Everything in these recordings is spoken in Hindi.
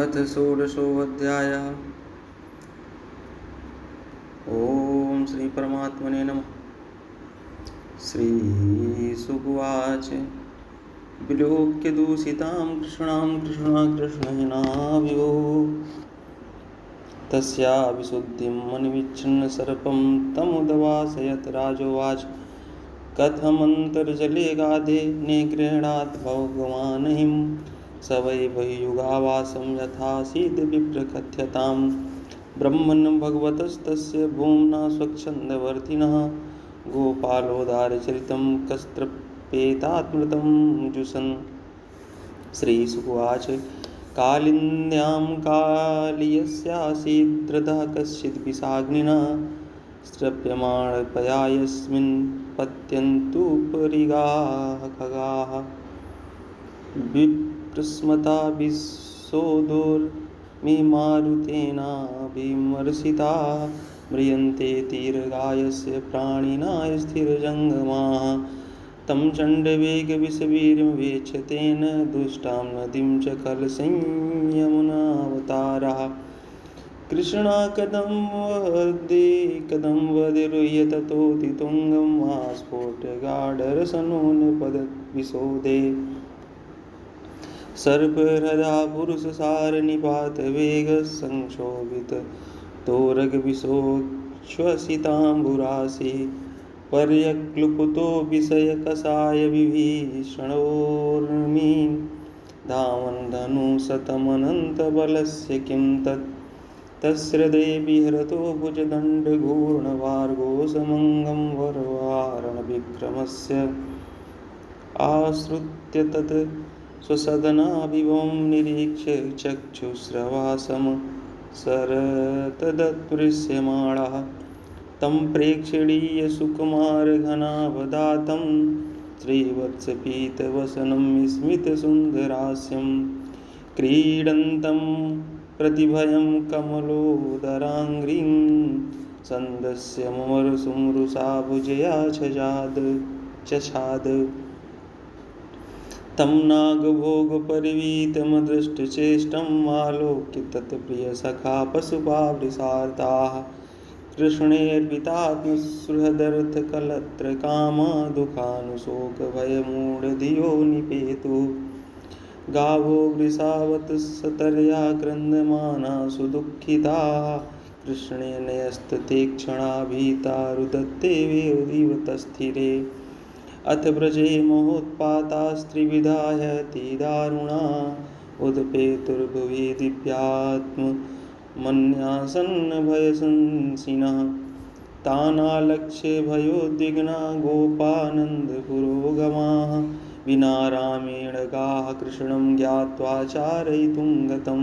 अथ षोडशोऽध्यायः। ॐ श्रीपरमात्मने नमः। श्रीशुकुवाच विलोक्य दूषितां कृष्णां कृष्णहीनाविभो तस्या विशुद्धिं मन्विच्छन् सर्पं तमुदवासयत् राजोवाच कथमन्तर्जले गाधे निगृह्णात् भगवानहिं स वै बहियुगावासं यथासीद् विप्रकथ्यताम् ब्रह्मन् भगवतस्तस्य भूम्ना स्वच्छन्दवर्तिनः गोपालोदारचरितं कस्तृपेतात्मृतं जुषन्। श्रीशुकुवाच कालिन्द्यां कालीयस्यासीद्रथः कश्चिद् विषाग्निना स्त्रप्यमाणपया यस्मिन् पत्यन्तुपरिगाः खगाः विप्रस्मता विशोदोर्मि मारुतेनाभिमर्शिताः म्रियन्ते तीरगायस्य प्राणिना स्थिरजङ्गमाः तं चण्डवेगविषवीर्यवेक्षतेन दुष्टां नदीं च खलसंयमुनावतारः कृष्णा कदं वदिरुह्य ततोति तुङ्गं आस्फोटगाढरसनोन्पदविशोदे सर्पहृदा पुरुषसारनिपातवेगसंक्षोभितोरगविशोच्छ्वसिताम्बुरासि पर्यक्लुपुतो विषयकषाय विभीषणोर्मि धावन् धनुशतमनन्तबलस्य किं तस्हृदे विहरतो भुजदण्डघूर्णवार्गोसमङ्गं वरवारणविक्रमस्य आश्रित्य तत् स्वसदनाभिवं निरीक्ष्य चक्षुस्रवासं सरतदत्पृश्यमाणः तं प्रेक्षणीय सुकुमारघनावदातं श्रीवत्सपीतवसनं स्मितसुन्दरास्यं क्रीडन्तं प्रतिभयं कमलोदराङ्घ्रिं सन्दस्य ममरसुमरुषा भुजया चछाद तं नागभोगपरिवीतमदृष्टचेष्टं आलोक्य तत्प्रियसखा पशुपावृषार्ताः कृष्णेऽर्पितात्मसुहृदर्थकलत्रकामा दुःखानुशोकभयमूढधियो निपेतुः गावो वृषावत्सतर्या क्रन्दमाना सुदुःखिताः कृष्णेन यस्तते भीता रुदत्ते वेदिवतस्थिरे अथ व्रजे महोत्पातास्त्रिविधा ह्यति दारुणा उदपेतुर्भुवि दिव्यात्मन्यासन्नभयशंसिनः तानालक्ष्य भयोद्विग्ना गोपानन्दपुरोगमाः विना रामेण गाः कृष्णं ज्ञात्वा चारयितुं गतं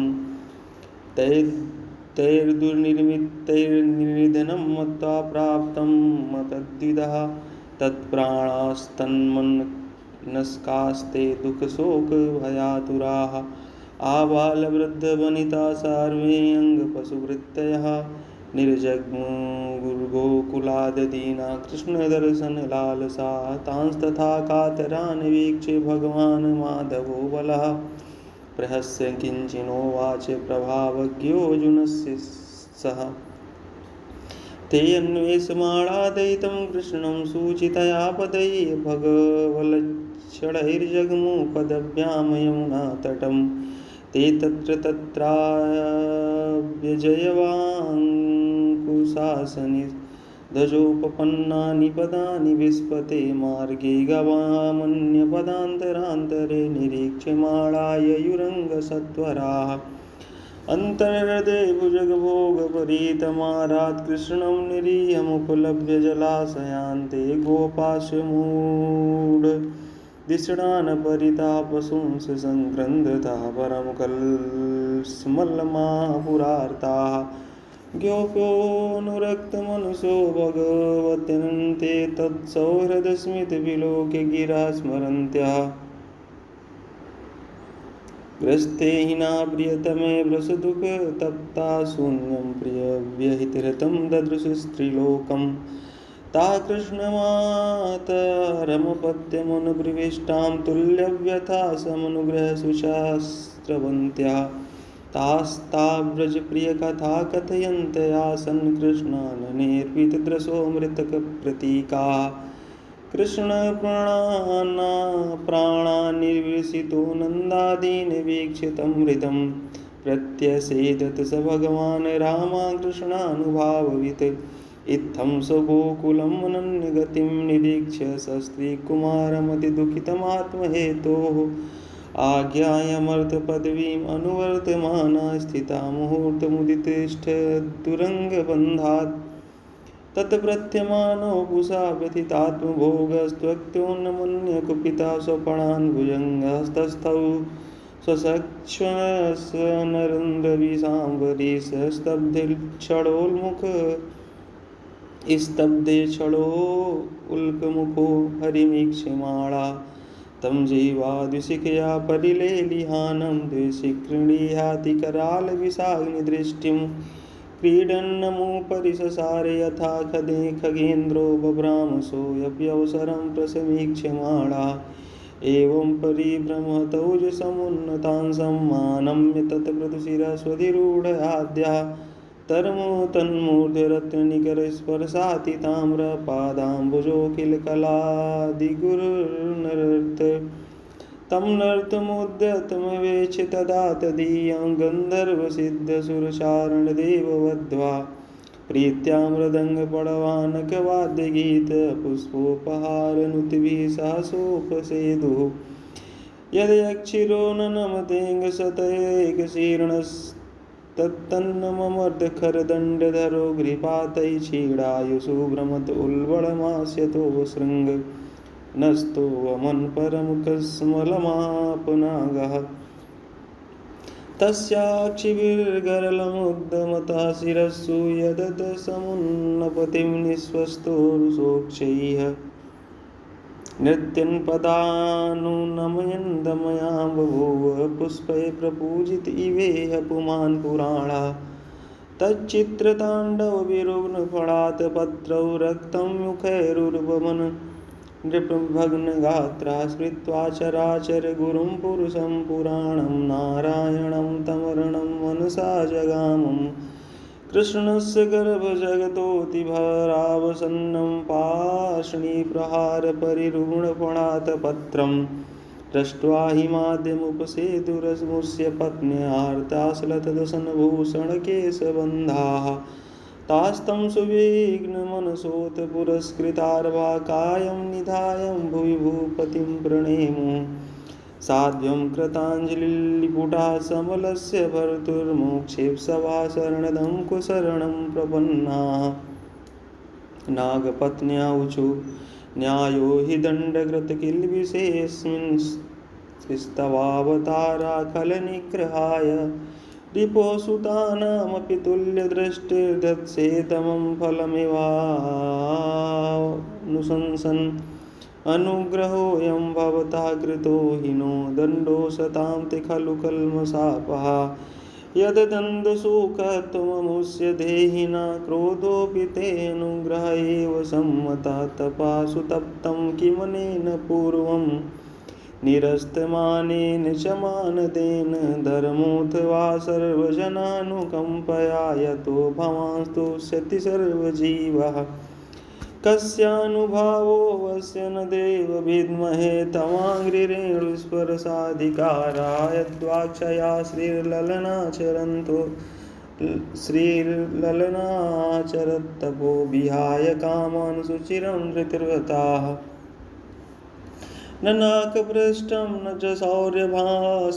तैर्दुर्निर्मितैर्निधनं मत्वा प्राप्तं मतद्विदः तत्प्राणास्तन्मनस्कास्ते दुःखशोकभयातुराः आबालवृद्धवनिता सर्वे अङ्गपशुवृत्तयः निर्जग्मुर्गोकुलाददीना कृष्णदर्शनलालसा तांस्तथा कातरान् वीक्ष्य भगवान् माधवो बलः प्रहस्य किञ्चिनोवाच प्रभावज्ञोऽर्जुनस्य सः ते अन्वेषमाणादयितं कृष्णं सूचितया पदैः भगवल्लक्षणैर्जग्मु पदभ्यां यमुनातटं ते तत्राव्यजयवाङ्कुशासनि ध्वजोपपन्नानि पदानि विस्पते मार्गे गवामन्यपदान्तरान्तरे निरीक्ष्यमाणा ययुरङ्गसत्वराः अन्तर्हृदे भुजगभोगपरीतमारात् कृष्णं निरीयमुपलभ्य जलाशयान्ते गोपाशमूढदिषणान् परितापशुंस सङ्क्रन्दतः परमकल्समलमापुरार्ताः गोपोऽनुरक्तमनसो भगवन्ते तत्सौहृदस्मितविलोक्य गिरा स्मरन्त्यः ग्रस्ते हिना प्रियतमे वृषदुःखतप्ता शून्यं प्रियव्यहितरतं ददृशस्त्रिलोकं ता कृष्णमातरमुपत्यमनुप्रविष्टां तुल्यव्यथा समनुग्रहसुशास्त्रवन्त्या तास्ता व्रजप्रियकथा कथयन्त आसन् कृष्णाननेर्पितदृशोऽमृतकप्रतीकाः कृष्णप्राणान्निर्विसितो नन्दादीन् वीक्ष्य तं हृदं प्रत्यसेदत स भगवान् रामकृष्णानुभाववित् इत्थं स गोकुलम् अनन्यगतिं निरीक्ष्य सस्त्रीकुमारमतिदुःखितमात्महेतोः आज्ञायामर्थपदवीम् अनुवर्तमाना स्थिता मुहूर्तमुदितिष्ठदुरङ्गबन्धात् तत्प्रत्यमानो पुषा व्यथितात्मभोगस्त्वक्त्योन्नमन्य कुपिता स्वपणान् भुजङ्गस्तस्थौ स्वसख्यनरेन्द्रविशाम्बरीशस्तब्धक्षणोल्मुख स्तब्धे क्षणोल्कमुखो हरिमीक्षमाणा तं जीवाद्विशिखया परिलेलिहानं द्विशिखृणीहातिकरालविषाग्निदृष्टिं क्रीडन्नमुपरि ससारे यथा खगेन्द्रो बभ्रामसोऽप्यवसरं प्रसमीक्ष्यमाणा एवं परिभ्रमतौजसमुन्नतां सम्मानम्य तत्प्रदुशिरस्वधिरूढाद्या तरमो तन्मूर्धरत्ननिकरस्पर्शाति ताम्रपादाम्बुजोऽखिलकलादिगुरुर्नर्त तं नर्तमोद्यतमवेक्ष्य तदा तदीयं गन्धर्वसिद्धसुरचारणदेववध्वा प्रीत्या मृदङ्गपडवानकवाद्यगीतपुष्पोपहारनुतिभिः सहसोपसेदुः यदयक्षिरो न नमतेऽङ्गशतैकशीर्णस्तत्तन्नममर्दखरदण्डधरो गृपातैः क्षीणायुषु भ्रमत उल्बणमास्यतो शृङ्ग नस्तो वमन्परमुखस्मलमापनागः तस्याक्षिभिर्गरलमुद्दमतः शिरस्सु यदत समुन्नपतिं निःश्वस्तोरुसोक्षैः नृत्यन्पदानुनमयन् दमयां बभूव पुष्पैः प्रपूजित इवेह पुमान् पुराणा तच्चित्रताण्डवविरुग्णफणात् पत्रौ रक्तं मुखैरुर्वमन् नृपभग्नगात्रा स्मृत्वा चराचर गुरुं पुरुषं पुराणं नारायणं तमरणं मनसा जगामं कृष्णस्य गर्भजगतोऽतिभरावसन्नं पार्ष्णिप्रहारपरिरुग्णफणात् पत्रं दृष्ट्वा हि माद्यमुपसेदुरमुष्य पत्न्यार्ताश्लतदशनभूषणकेशबन्धाः तास्तं सुविघ्नमनसोऽथ पुरस्कृतार्वाकायं निधाय भुवि भूपतिं प्रणेमो साध्वं कृताञ्जलिलिपुटा समलस्य भर्तुर्मोक्षेप्सवा शरणदं कुशरणं प्रपन्नाः नागपत्न्याऊचु न्यायो हि दण्डकृतकिल्बिषेऽस्मिन् स्तवावताराखलनिग्रहाय रिपोसुतानामपि तुल्यदृष्टिर्दत्सेतमं फलमिवानुशंसन् अनुग्रहोऽयं भवता कृतो हि नो दण्डो सतां ते खलु कल्मषापः यद्दण्डशोकत्वममुष्य देहिना क्रोधोऽपि तेऽनुग्रह एव सम्मतः तपासु तप्तं किमनेन पूर्वं निरस्तमानेन च मानदेन धर्मोऽथवा सर्वजनानुकम्पया यतो भवांस्तुष्यति सर्वजीवः कस्यानुभावोऽवस्य न देव विद्महे तवाङ्घ्रिरेणुस्पर्शाधिकाराय यद्वाक्षया श्रीर्ललनाचरत्तपो विहाय कामान् सुचिरं धृतिर्व्रताः न नाकपृष्ठं न च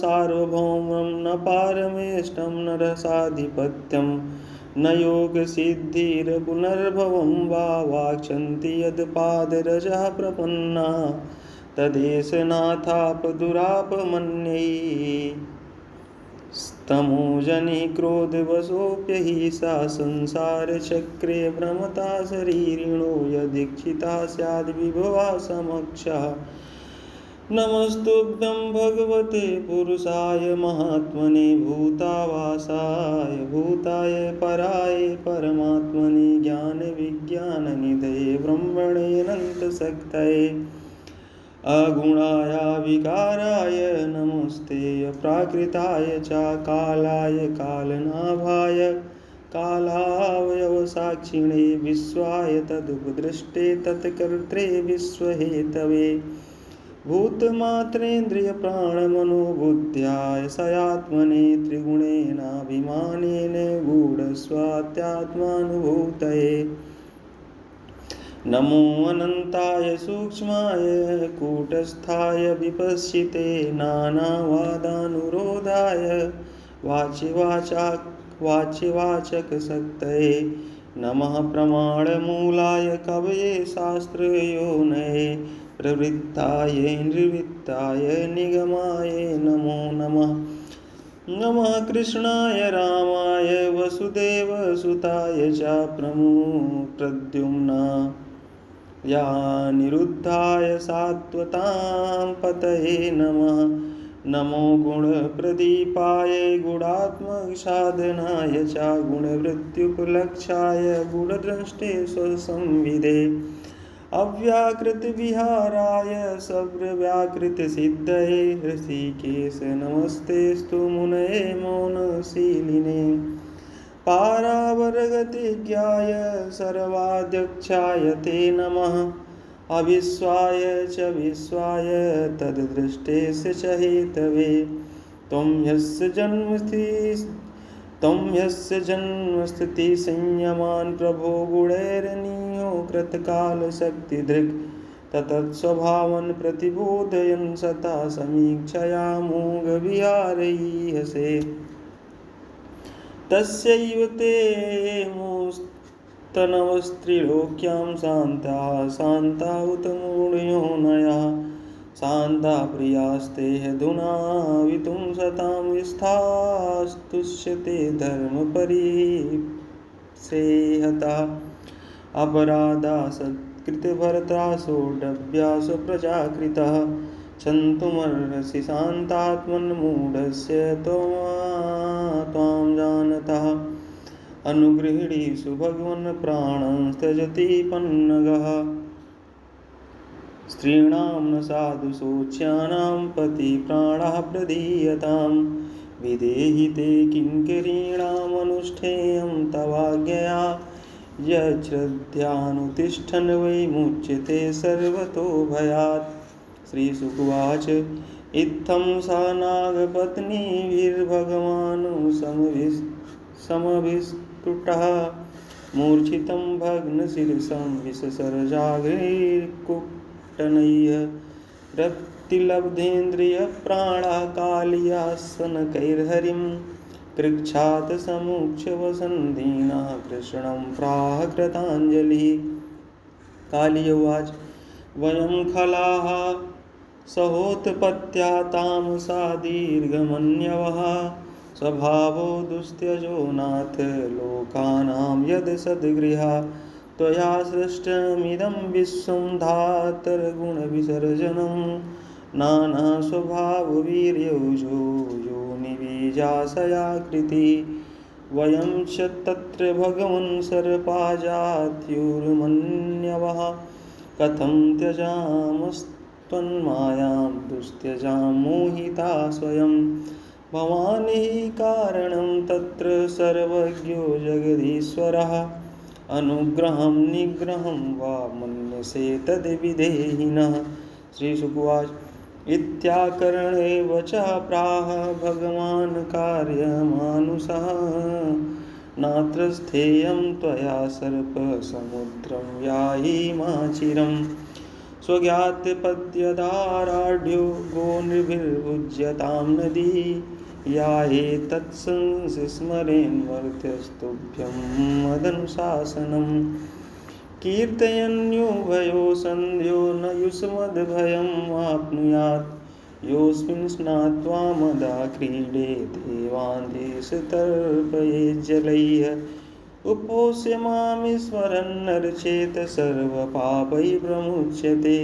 सार्वभौमं न पारमेष्टं न रसाधिपत्यं न योगसिद्धिर्पुनर्भवं वा वाक्षन्ति यत्पादरजः प्रपन्ना तदेष नाथापदुरापमन्यै स्तमोजनि क्रोधवशोऽप्यहि सा संसारचक्रे भ्रमता शरीरिणो यदीक्षिता स्याद्विभवा समक्षः नमस्तुभ्यं भगवते पुरुषाय महात्मने भूतावासाय भूताय पराय परमात्मने ज्ञानविज्ञाननिधये ब्रह्मणे अनन्तशक्तये अगुणाय विकाराय नमस्ते अप्राकृताय च कालाय कालनाभाय कालावयवसाक्षिणे विश्वाय तदुपदृष्टे तत्कर्त्रे विश्वहेतवे भूतमात्रेन्द्रिय प्राणमनोबुद्ध्याय सयात्मने त्रिगुणेनाभिमानेन गूढस्वात्यात्मानुभूतये नमो अनन्ताय सूक्ष्माय कूटस्थाय विपश्चिते नानावादानुरोधाय वाच्यवाचकशक्तये नमः प्रमाणमूलाय कवये शास्त्रयोनये प्रवृत्ताय निवृत्ताय निगमाय नमो नमः नमः कृष्णाय रामाय वसुदेवसुताय च प्रद्युम्नाय निरुद्धाय सात्वतां पतये नमः नमो गुणप्रदीपाय गुणात्मसाधनाय च गुणवृत्त्युपलक्षाय गुणद्रष्टे स्वसंविदे अव्याकृतविहाराय सर्वव्याकृतसिद्धये ऋषिकेश नमस्तेस्तु मुनये मौनशीलिने पारावरगतिज्ञाय सर्वाध्यक्षाय ते नमः अविश्वाय च विश्वाय तद्दृष्टेस्य च हेतवे त्वं यस्य जन्मस्थिति संयमान् प्रभो गुणैरनीयो कृतकालशक्तिधृक् तत्स्वभावन् प्रतिबोधयन् सता समीक्षया मोघविहारैहसे तस्यैव ते मोस्तनवस्त्रिलोक्यां शान्ता उत मूढयोनयः शान्ता प्रियास्ते हधुना वितुं सतां विस्थास्तुष्यते धर्मपरिसेहतः अपराधा सत्कृतभरता सोढव्यासो प्रजाकृतः क्षन्तुमर्हसि शान्तात्मन्मूढस्य त्वां जानतः अनुगृहीषु भगवन् प्राणं त्यजति पन्नगः स्त्रीणां न साधु शोच्यानां पतिप्राणाः प्रदीयतां विधेहि ते किङ्करीणामनुष्ठेयं तवाज्ञया यच्छ्रद्धयानुतिष्ठन् वै मुच्यते सर्वतो भयात् श्रीशुकुवाच इत्थं सा नागपत्नीभिर्भगवान् समभिस्तुटः मूर्छितं भग्नशिरसं विससर्जाग्निर्कुट्टनैः रक्तिलब्धेन्द्रियप्राणा कालियासनकैर्हरिं कृच्छात् समुच्य वसन्तीनः कृष्णं प्राह कृताञ्जलिः काली उवाच वयं खलाः सहोत्पत्त्या तामसा दीर्घमन्यवः स्वभावो दुस्त्यजो नाथ लोकानां यद् सद्गृहा त्वया सृष्टमिदं विश्वं धातर्गुणविसर्जनं नानास्वभाववीर्यौजो योनिबीजाशयाकृति वयं च तत्र भगवन् सर्पाजात्युर्मन्यवः कथं त्यजामस्त्वन्मायां दुस्त्यजां मोहिता स्वयं भवान् हि कारणं तत्र सर्वज्ञो जगदीश्वरः अनुग्रहं निग्रहं वा मन्यसे तद्विधेहिनः श्रीशुकुवाच इत्याकरणे वचः प्राह भगवान् कार्यमानुषः नात्र स्थेयं त्वया सर्पसमुद्रं यायिमाचिरं स्वज्ञातपद्यदाराढ्यो गोनृभिर्भुज्यतां नदी यायेतत्संस्मरेन्मर्त्यस्तुभ्यं मदनुशासनं कीर्तयन्युभयो सन्ध्यो न युष्मद्भयं वाप्नुयात् योऽस्मिन् स्नात्वा मदा क्रीडे देवान्देशतर्पये जलैः उपोष्य मामीश्वरन्नर्चेत सर्वपापैः प्रमुच्यते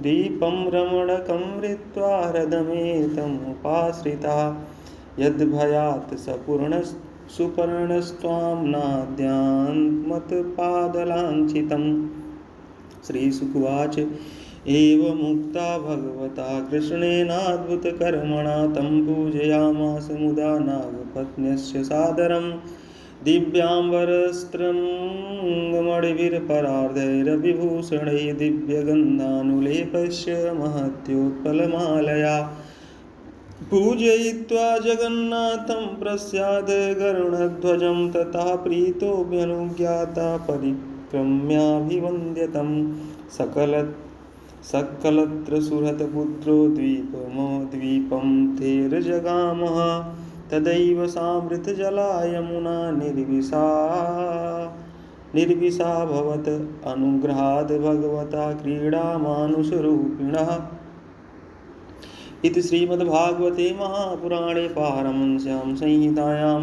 दीपं रमणकं मृत्वा हृदमेतमुपाश्रिता यद्भयात् सुपर्णस्त्वां नाद्यान्मत्पादलाञ्छितं श्रीशुकुवाच एवमुक्ता भगवता कृष्णेनाद्भुतकर्मणा तं पूजयामास मुदा नागपत्न्यस्य सादरम् दिव्याम्बरस्त्रमणिभिर्परार्धैरविभूषणैः दिव्यगन्धानुलेपस्य महत्योत्पलमालया पूजयित्वा जगन्नाथं प्रस्याद गरुडध्वजं ततः प्रीतोऽभ्यनुज्ञाता परिक्रम्याभिवन्द्यतं सकलत्र सुहृतपुत्रो द्वीपं थेर्जगामः तदैव सामृतजला यमुना निर्विषाभवत् अनुग्रहाद् भगवता क्रीडामानुषरूपिणः। इति श्रीमद्भागवते महापुराणे पारमहंस्यां संहितायां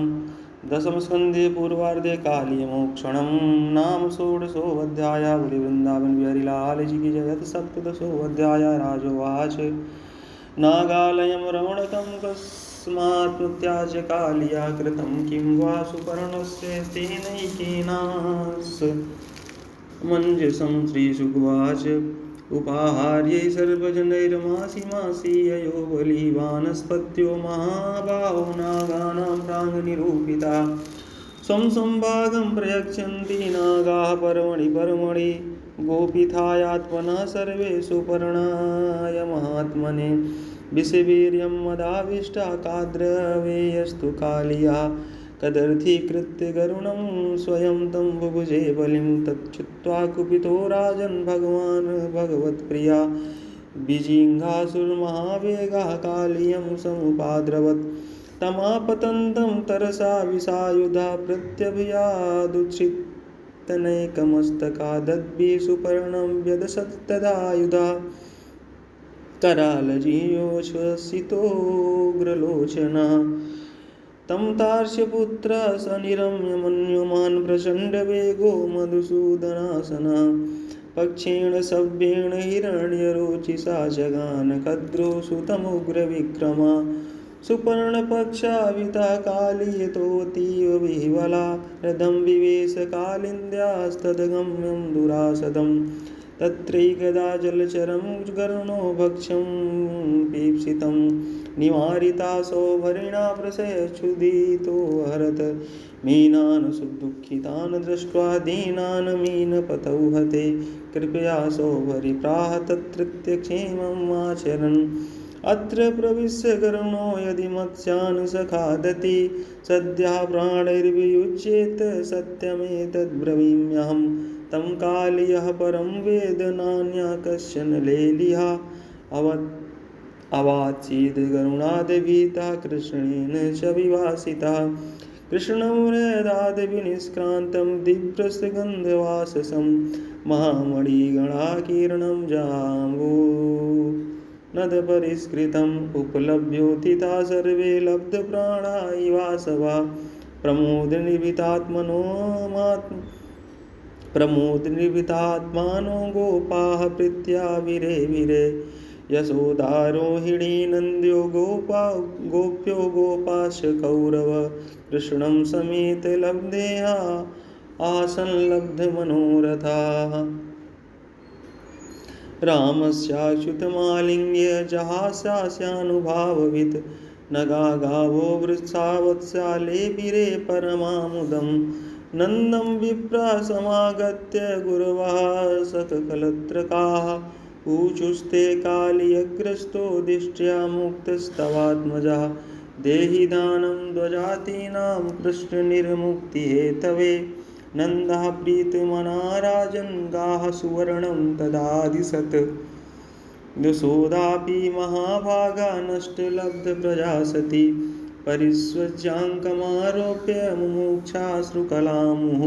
दशमस्कन्धे पूर्वार्धे कालीयमोक्षणं नाम षोडशोऽध्यायः। बोले वृंदावन बिहारी लाल जी की जय। सप्तदशोऽध्याय। राजोवाच नागालयं रमणकं कस्मात् प्रत्याज्य कालिया कृतं किं वा सुपर्णस्य तेनैकेनासमञ्जसं। श्रीशुकवाच उपाहार्यै सर्वजनैर्मासि मासि ययो बलिवानस्पत्यो महाबाहो नागानां प्राङ्निरूपिता स्वं संभागं प्रयच्छन्ति नागाः पर्वणि पर्वणि गोपीथायात्मनः सर्वे सुपर्णाय महात्मने विषवीर्यं मदाविष्टा काद्रवेयस्तु कालिया कदर्थीकृत्य गरुणं स्वयं तं बुभुजे बलिं तच्छुत्वा कुपितो राजन् भगवान् भगवत्प्रिया विजिघासुर्महावेगः कालियं समुपाद्रवत् तमापतन्तं तरसा विषायुधा प्रत्यभियादुच्छित्तनैकमस्तकादद्भिः सुपर्णं व्यदशत्तदायुधा करालजीयोच्छ्वसितोग्रलोचनः तं तार्क्ष्यपुत्रः स निरम्य मन्युमान् प्रचण्डवेगो मधुसूदनासनः पक्षेण सव्येण हिरण्यरोचिषा जगान कद्रो सुतमुग्रविक्रमा सुपर्णपक्षाविता काली यतोऽतीव विह्वला रथं विवेश कालिन्द्यास्तद्गम्यं दुरासदम् तत्रैकदा जलचरं गरुणो भक्ष्यं पीप्सितं निवारिता सौभरिणा प्रशयच्छुदितो हरत मीनान् सुदुःखितान् दृष्ट्वा दीनान् मीनपतौ हते कृपया सौभरि प्राह तत्रत्य क्षेमम् आचरन् अत्र प्रविश्य गरुणो यदि मत्स्यान् सखादति सद्यः प्राणैर्वियुज्येत सत्यमेतद्ब्रवीम्यहम् तं कालियः परं वेद नान्या कश्चन लेलिहा अवाचीद् गरुणाद्भीतः कृष्णेन च विभासितः कृष्णं हृदाद्विनिष्क्रान्तं दिव्यसुगन्धवाससं महामणिगणाकीर्णं जाम्बो नदपरिष्कृतम् उपलभ्योत्थिता सर्वे लब्धप्राणा इवासवा प्रमोदनिर्भीतात्मानो गोपाः प्रीत्या विरे विरे यशोदारोहिणी नन्द्यो गोप्यो गोपाश्च कौरव कृष्णं समेत लब्धेया आसंलब्धमनोरथाः रामस्याच्युतमालिङ्ग्य जहास्यानुभाववित् नगा गावो वृक्षा वत्स्याले बिरे परमामुदम् नन्दं विप्रा समागत्य गुरवः सकलत्रकाः ऊचुस्ते कालियग्रस्तो दिष्ट्या मुक्तस्तवात्मजः देहि दानं द्वजातीनां कृष्णनिर्मुक्तिहेतवे नन्दः प्रीतमना राजन् गाः सुवर्णं तदादिशत् यशोदापि महाभागा नष्टलब्धप्रजा सती परिस्वज्याङ्कमारोप्य मुमुक्षाश्रुकलामुः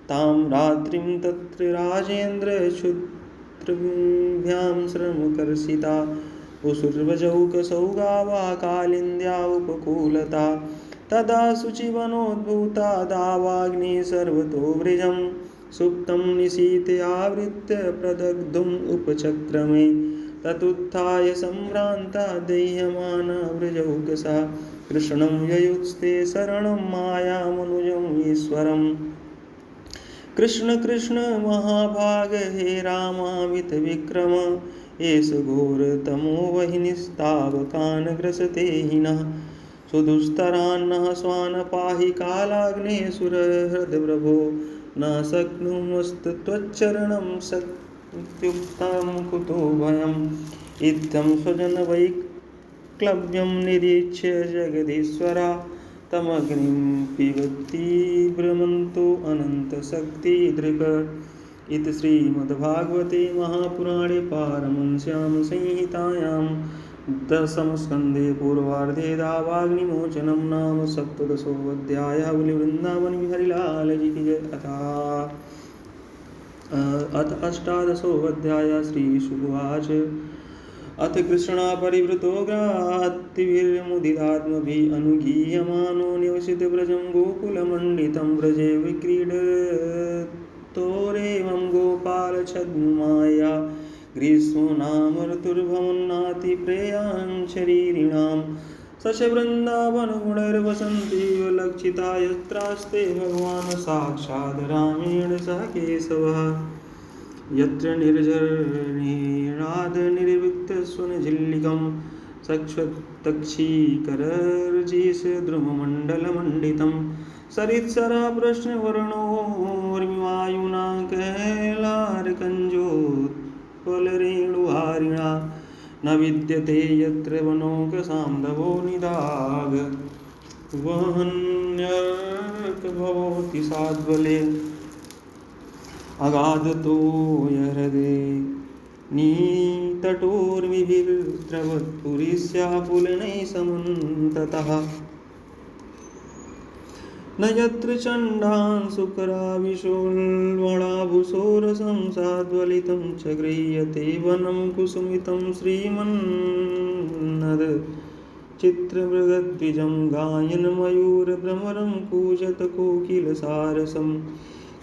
तां रात्रिं तत्र राजेन्द्र क्षुद्रभ्यां श्रमकर्षिता उशुर्वजौकसौगावा कालिन्द्या उपकूलता तदा शुचिवनोद्भूता दावाग्निः सर्वतो वृजं सुप्तं निशीथे आवृत्य प्रदग्धुम् उपचक्रमे ततुत्थाय सम्भ्रान्ता दह्यमाना वृजौकसा कृष्णं ययुस्ते शरणं मायामनुजम् ईश्वरम् कृष्ण कृष्ण महाभाग हे रामामित विक्रम एष घोरतमो वहि निस्तावकान् ग्रसते हिनः सुदुस्तरान्नः स्वान् पाहि कालाग्नेसुरहृद्प्रभो न शक्नुमस्त्वच्चरणं शक्त्युक्तं कुतो भयम् इत्थं स्वजनवैक्लव्यं निरीक्ष्य जगदीश्वरा तमग्निं पिबती भ्रमन्तो अनन्तशक्तिधृक् इति श्रीमद्भागवते महापुराणे पारमहंस्यां संहितायां दशमस्कन्धे पूर्वार्धे दावाग्निमोचनं नाम सप्तदशोऽध्यायः। बोले वृंदावन बिहारी लाल जी की जय। अथ अष्टादशोऽध्याय। श्रीशुकुवाच अथ कृष्णा परिवृतो ग्रात्तिभिर्मुदितात्मभिः अनुगीयमानो निवसितव्रजं गोकुलमण्डितं व्रजे विक्रीडतोरेवं गोपालछद्ममाया ग्रीष्मो नाम ऋतुर्भवन्नातिप्रेयां शरीरिणां सच वृन्दावनगुणैर्वसन्ति लक्षिता यत्रास्ते भगवान् साक्षात् रामेण सह केशवः यत्र निर्जरनिराधनिर्वृत्तस्वनझिल्लिकं सक्षतक्षीकरर्जिषद्रुममण्डलमण्डितं सरित्सराप्रश्नवर्णोर्मिवायुना कैलारकञ्जोत्पलरेणुहारिणा न विद्यते यत्र वनौकसान्धवो निदाग वहन्यर्कभवति साद्वले अगाधतो यहृदे नीतटोर्मिभिर्द्रवत्पुरीस्याः पुलनैः समन्ततः न यत्र चण्डान् शुकराविशोल्वणाभूषोरसं साद्वलितं च गृह्यते वनं कुसुमितं श्रीमन्नद चित्रमृगद्विजं गायन्मयूरभ्रमरं कूजत कोकिलसारसम्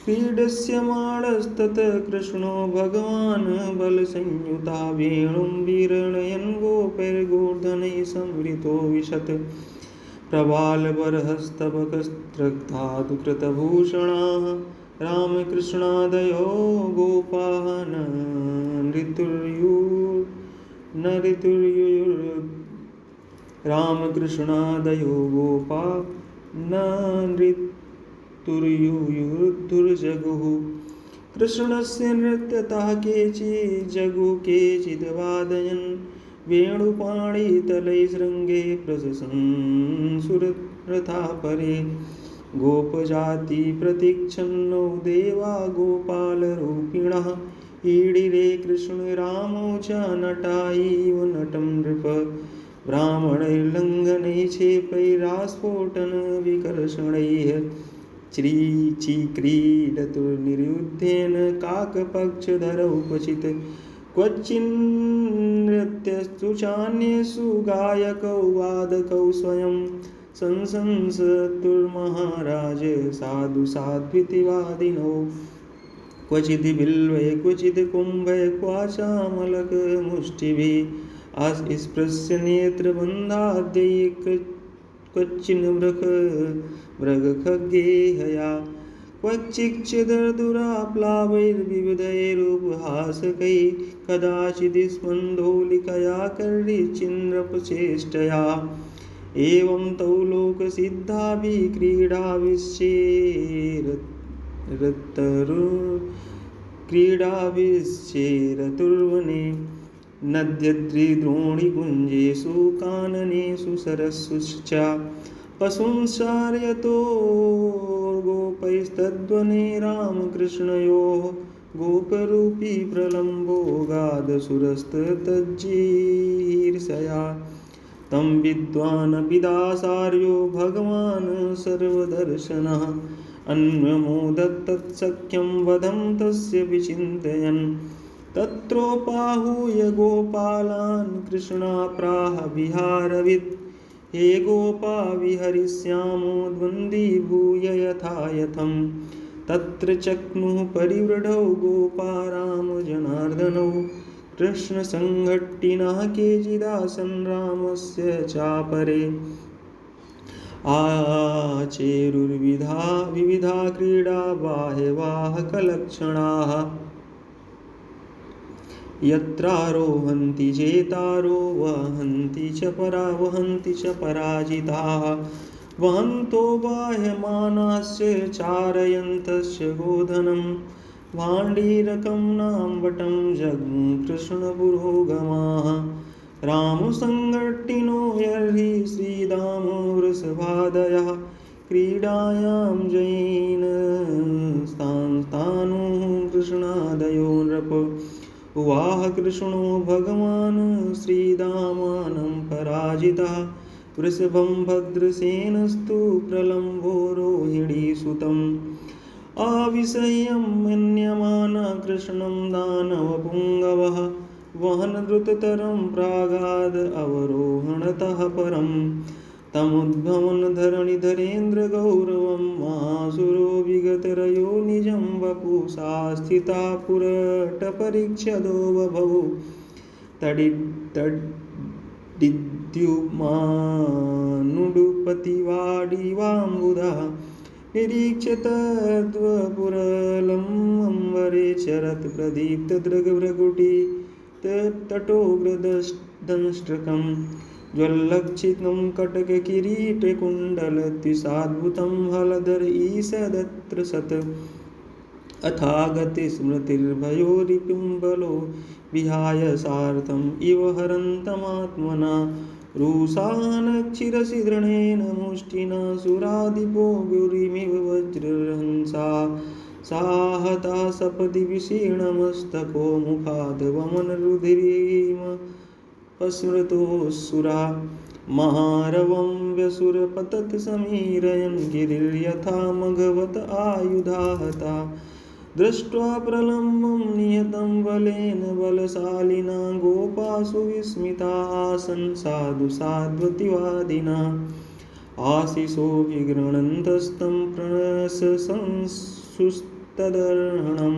क्रीडस्यमाणस्ततः कृष्णो भगवान् बलसंयुता वेणुं विरणयन् गोपैर्गोवर्धनैः संवृतो विशत् प्रबालबरहस्तबकस्त्रग्धातु कृतभूषणाः रामकृष्णादयो गोपाः न ऋतुर्युयुर् रामकृष्णादयो गोपा न ऋतुर्युयुर्धुर्जगुः कृष्णस्य नृत्यतः केचिज्जगुः केचिद्वादयन् वेणुपाणितलैः शृङ्गे प्रशसन् सुरथाः परे गोपजाति प्रतीक्षन्नो देवा गोपालरूपिणः ईडिरे कृष्ण रामौ च नटा इव नटं नृप ब्राह्मणैर्लङ्घनैः क्षेपैरास्फोटनविकर्षणैः चीक्रीडतुर्निरुद्धेन काकपक्षधरौ क्वचित् क्वचिन्नृत्यस्तु चान्येषु गायकौ वादकौ स्वयं संसंसतुर्महाराज साधु साध्वितिवादिनौ क्वचिद् बिल्वे क्वचिद् कुम्भे क्वाचामलकमुष्टिभिः आस्पृश्य नेत्रबन्धाद्यैः क्वचिन् मृगखड्गेहया क्वचिच्चिदर्दुराप्लावैर्विविधैरुपहासकैः कदाचिद् स्मन्दोलिकया कर्णिचिन्नृपचेष्टया एवं तौ लोकसिद्धाभिः क्रीडाविश्चेरतुर्वने नद्यद्रिद्रोणिकुञ्जेषु काननेषु सरस्सु च पशुंश्चारयतो गोपैस्तद्वने रामकृष्णयोः गोपरूपी प्रलम्बो गादसुरस्तज्जीर्षया तं विद्वानपि दासार्यो भगवान् सर्वदर्शनः अन्वमोदत्तत्सख्यं वधं तस्य विचिन्तयन् तत्रोपाहूय गोपालान् कृष्णा प्राह विहारवित् हे गोपा विहरिष्यामो द्वन्द्वीभूय यथा यथं तत्र चक्नुः परिवृढौ गोपा रामजनार्दनौ कृष्णसङ्घट्टिनः केचिदासन् रामस्य चापरे विविधा क्रीडा बाह्यवाहकलक्षणाः यत्रारोहन्ति जेतारो वहन्ति च पराजिताः वहन्तो बाह्यमानास्य चारयन्तस्य गोधनं भाण्डीरकं नाम्बटं जग्मुं कृष्णपुरोगमाः रामसङ्घट्टिनो यर्हि श्रीदामो वृषभादयः क्रीडायां जयिनस्तानुः कृष्णादयो नृप उवाह कृष्णो भगवान् श्रीदामानं पराजितः वृषभं भद्रसेनस्तु प्रलम्बो रोहिणीसुतम् आविषह्यं मन्यमान कृष्णं दानवपुङ्गवः वहन द्रुततरं प्रागाद अवरोहणतः परं तमुद्भवन धरणिधरेन्द्र गौरवं महासुरो विगतरयो निजं वपुषा स्थिता पुरटपरीक्षदो बभौ तडिद्युमानुडुपतिवाडिवाम्बुधः निरीक्ष्य तद्वपुरलम् अम्बरे चरत् प्रदीप्तदृग्भ्रकुटी तटोग्रदंष्ट्रकं ज्वल्लक्षितं कटककिरीटकुण्डलद्विषाद्भुतं हलधर ईषदत्र सत् अथागति स्मृतिर्भयोरिपुं बलो विहाय सार्थम् इव हरन्तमात्मना रुषानक्षिरसिदृणेन मुष्टिना सुराधिपो गुरिमिव वज्रहंसा साहता सपदि विशीर्णमस्तको मुखाद् वमनरुधिरीमपस्मृतोऽसुरा महारवं व्यसुरपतत् समीरयन् गिरिर्यथा मघवत आयुधाहता दृष्ट्वा प्रलम्बं नियतं बलेन बलशालिना गोपासु विस्मिताः आसन् साधु साध्वतिवादिना आशिषो विगृह्णन्तस्तं प्रणशंसुस्तदर्हणं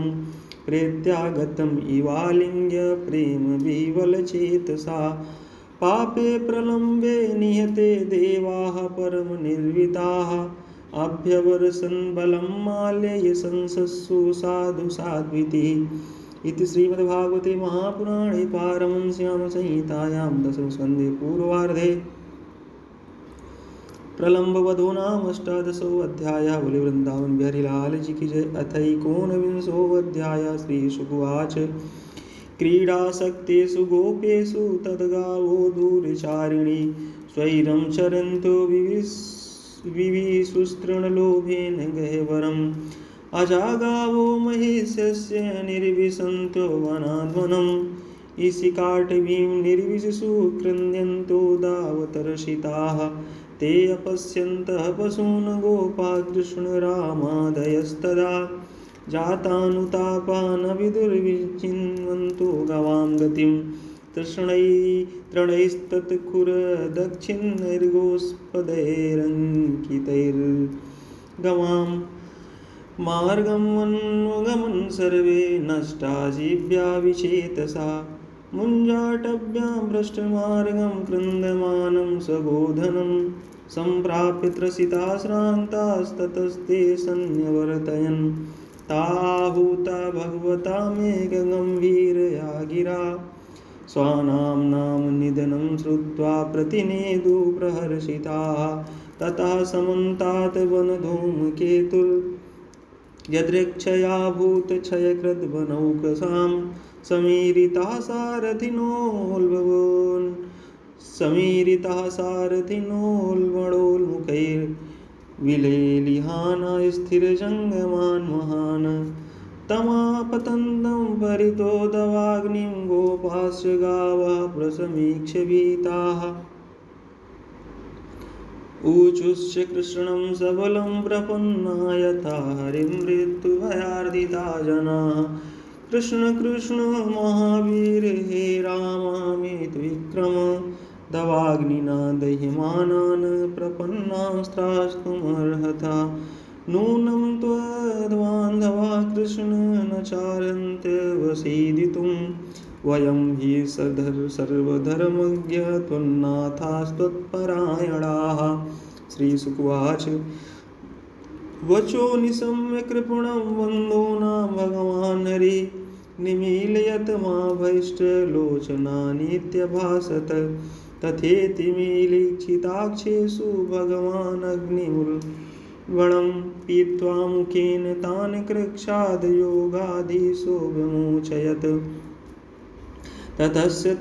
प्रेत्यागतम् इवालिङ्ग्य प्रेमविवलचेतसा पापे प्रलम्बे निहते देवाः परमनिर्विताः अभ्यवर्षन् बलं माल्ययशंसस्सु साधु साध्वितिः इति श्रीमद्भागवते महापुराणे पारमहंस्यां संहितायां दशमस्कन्धे पूर्वार्धे प्रलम्बवधो नाम अष्टादशोऽध्यायः। बोले वृंदावन बिहारी लाल जी की जय। अथैकोनविंशोऽध्यायः। श्रीशुकुवाच क्रीडासक्तेषु गोपेषु तद्गावो दूरचारिणी स्वैरं चरन्तो विविशुस्तृणलोभेन गह्वरम् अजागावो महिष्यस्य निर्विशन्तो वनाध्वनम् ईशिकाटवीं निर्विशसु क्रन्द्यन्तो दावतर्षिताः ते अपश्यन्तः पशून् गोपा कृष्णरामादयस्तदा जातानुतापा न विदुर्विचिन्वन्तो गवां गतिं तृष्णैस्तत्खुरदक्षिणैर्गोस्पदैरङ्कितैर्गवां मार्गमन्वगमन् सर्वे नष्टा जीव्या विचेतसा मुञ्जाटव्यां भ्रष्टमार्गं कृन्दमानं सगोधनं सम्प्राप्य त्रसिता श्रान्तास्ततस्ते सन्न्यवर्तयन् ताहुता भगवता मेघगम्भीरया गिरा स्वानाम्नां निधनं श्रुत्वा प्रतिनेदु प्रहर्षिताः ततः समन्तात् वनधूमकेतुर् यदृक्षया भूतक्षयकृद्वनौकसां समीरिताः सारथिनोल्बणोन्मुखैर्विलेलिहाना स्थिरजङ्गमान् महान् तमापतन्तं परितो दवाग्निं गोपास्य गावः प्रसमीक्ष्य भीताः ऊचुश्च कृष्णं सबलं प्रपन्ना यथा हरिं मृत्युभयार्दिता जनाः कृष्ण कृष्ण महावीर हे रामामित विक्रम दवाग्निना दह्यमानान् प्रपन्नास्त्रास्तुमर्हता नूनं त्वद्बान्धवा कृष्ण न चारन्ते वसीदितुं वयं हि सर्वधर्मज्ञ त्वन्नाथास्त्वत्परायणाः श्रीशुकुवाच वचो निशम्य कृपणं वन्दो न भगवान् हरि निमीलयत माभैष्टलोचनानीत्यभासत तथेति मीलिक्षिताक्षेषु भगवान् अग्निमुल्बणं पीत्वा मुखेन तान् कृक्षादयोगाधीशो विमोचयत् ततस्य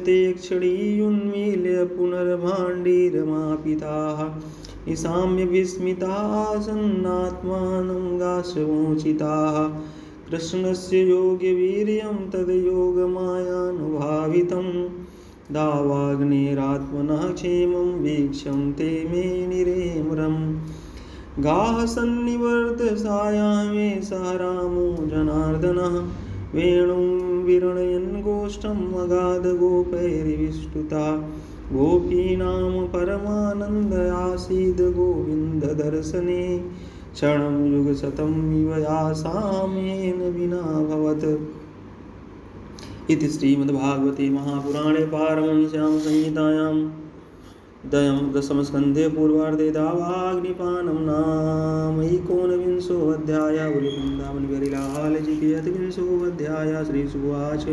ते क्षणी उन्मील्य पुनर्भाण्डीरमापिताः निशाम्य विस्मिता आसन्नात्मानं गाशमोचिताः कृष्णस्य योगवीर्यं तद्योगमायानुभावितं दावाग्नेरात्मनः क्षेमं वीक्ष्यं ते मे निरेमरम् गाः सन्निवर्तसायामे स रामो जनार्दनः वेणुं विरणयन् गोष्ठम् अगाधगोपैर्विष्टुता गोपीनां परमानन्द गोविन्ददर्शने क्षणं युगशतं इव यासाम्येन विनाभवत् इति श्रीमद्भागवते महापुराणे पारमहंस्यां संहितायां दशमस्कन्धे पूर्वार्धे दावाग्निपानं नाम एकोनविंशोऽध्यायः वृन्दावनविहरिलालजी के अतिविंशोऽध्यायः श्रीशुकुवाच